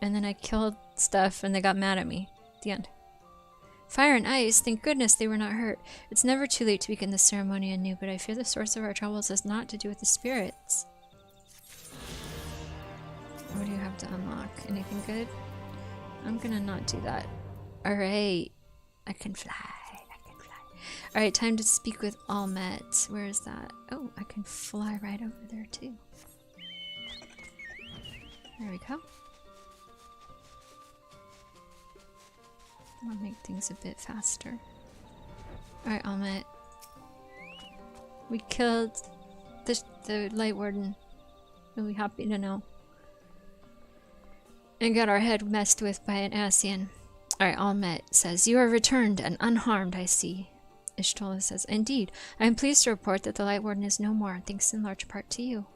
And then I killed stuff and they got mad at me. The end. Fire and ice, thank goodness they were not hurt. It's never too late to begin the ceremony anew, but I fear the source of our troubles has not to do with the spirits. What do you have to unlock? Anything good? I'm gonna not do that. Alright. I can fly. Alright, time to speak with Almet. Where is that? Oh, I can fly right over there too. There we go. I'll make things a bit faster. Alright, Almet. We killed the Light Warden. Really happy to know. And got our head messed with by an Ascian. Alright, Almet says, you are returned and unharmed, I see. Ishtola says, indeed. I am pleased to report that the Light Warden is no more, thanks in large part to you.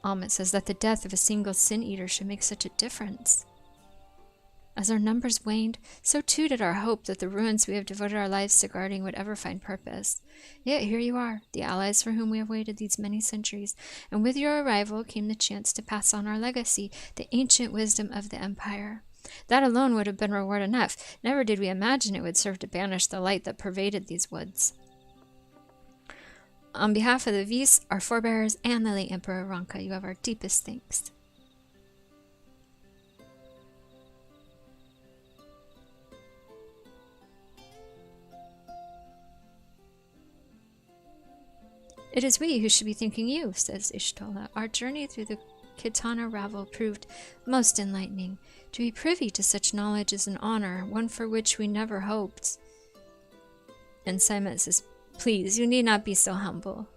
Almet says that the death of a single sin-eater should make such a difference. As our numbers waned, so too did our hope that the ruins we have devoted our lives to guarding would ever find purpose. Yet here you are, the allies for whom we have waited these many centuries, and with your arrival came the chance to pass on our legacy, the ancient wisdom of the Empire. That alone would have been reward enough. Never did we imagine it would serve to banish the light that pervaded these woods. On behalf of the Vis, our forebears, and the late Emperor Ronka, you have our deepest thanks. It is we who should be thanking you, says Ishtola. Our journey through the Kitana Ravel proved most enlightening. To be privy to such knowledge is an honor, one for which we never hoped. And Simon says, please, you need not be so humble.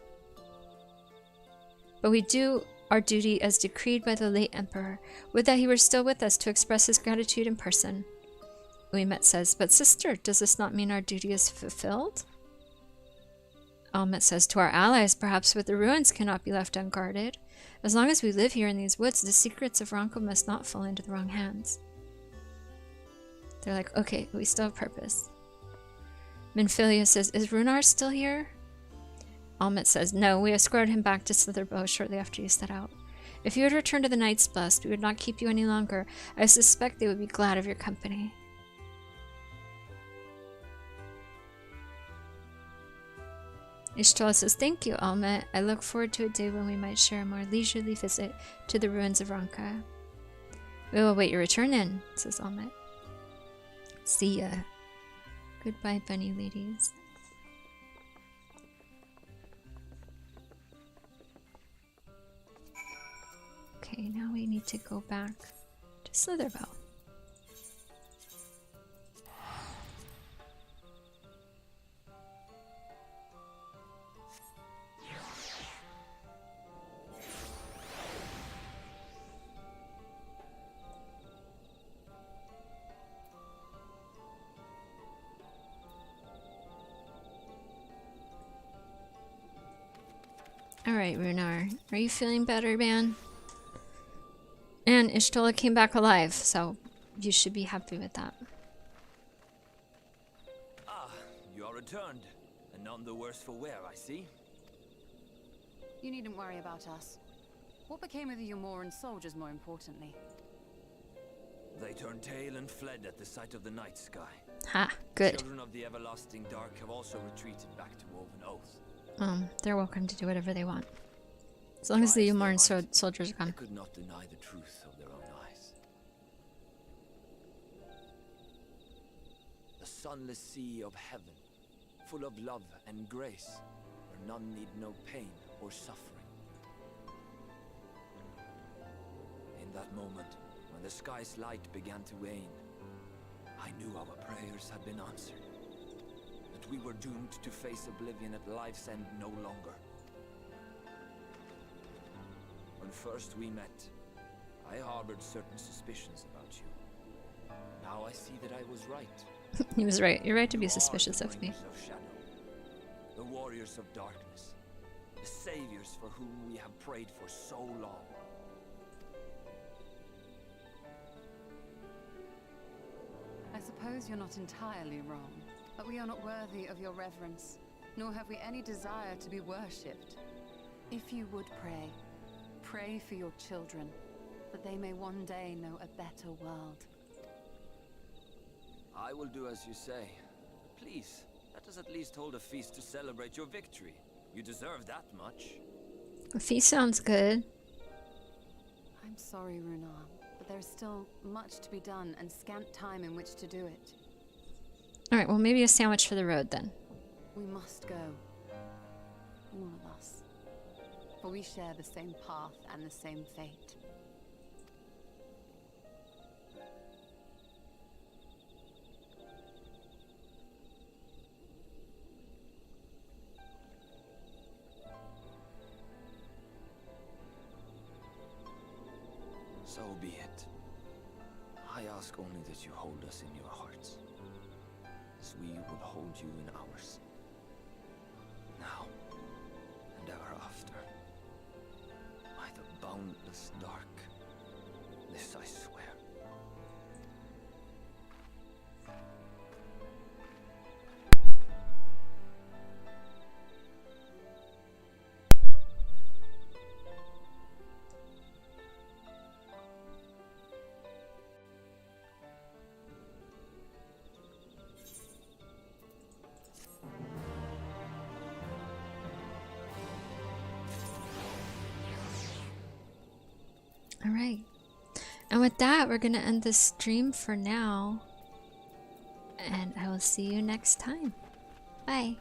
But we do our duty as decreed by the late Emperor. Would that he were still with us to express his gratitude in person. Uemet says, but sister, does this not mean our duty is fulfilled? Almet says, to our allies, perhaps, but the ruins cannot be left unguarded. As long as we live here in these woods, the secrets of Ronka must not fall into the wrong hands. They're like, okay, we still have purpose. Minfilia says, is Runar still here? Almet says, no, we escorted him back to Slitherbow shortly after you set out. If you had returned to the Knight's Blessed, we would not keep you any longer. I suspect they would be glad of your company. Ishtola says, thank you, Almet. I look forward to a day when we might share a more leisurely visit to the ruins of Ronka. We will wait your return then, says Almet. See ya. Goodbye, bunny ladies. Okay, now we need to go back to Slitherbow. Alright, Runar. Are you feeling better, man? And Y'shtola came back alive, so you should be happy with that. Ah, you are returned. And none the worse for wear, I see. You needn't worry about us. What became of the Umoran soldiers, more importantly? They turned tail and fled at the sight of the night sky. Ha, good. Children of the everlasting dark have also retreated back to Woven Oath. They're welcome to do whatever they want. As long as the Umoran soldiers come. They could not deny the truth of their own eyes. The sunless sea of heaven, full of love and grace, where none need know pain or suffering. In that moment, when the sky's light began to wane, I knew our prayers had been answered. That we were doomed to face oblivion at life's end no longer. When first we met, I harbored certain suspicions about you. Now I see that I was right. He was right. You're right to be suspicious of me. Of shadow, the warriors of darkness, the saviors for whom we have prayed for so long. I suppose you're not entirely wrong, but we are not worthy of your reverence, nor have we any desire to be worshipped. If you would pray, pray for your children, that they may one day know a better world. I will do as you say. Please, let us at least hold a feast to celebrate your victory. You deserve that much. A feast sounds good. I'm sorry, Runar, but there is still much to be done and scant time in which to do it. Alright, well maybe a sandwich for the road then. We must go. All of us. For we share the same path and the same fate. So be it. I ask only that you hold us in your hearts, as we will hold you in ours. Now, and ever after. By the boundless dark, this I swear. Alright. And with that, we're going to end this stream for now. And I will see you next time. Bye.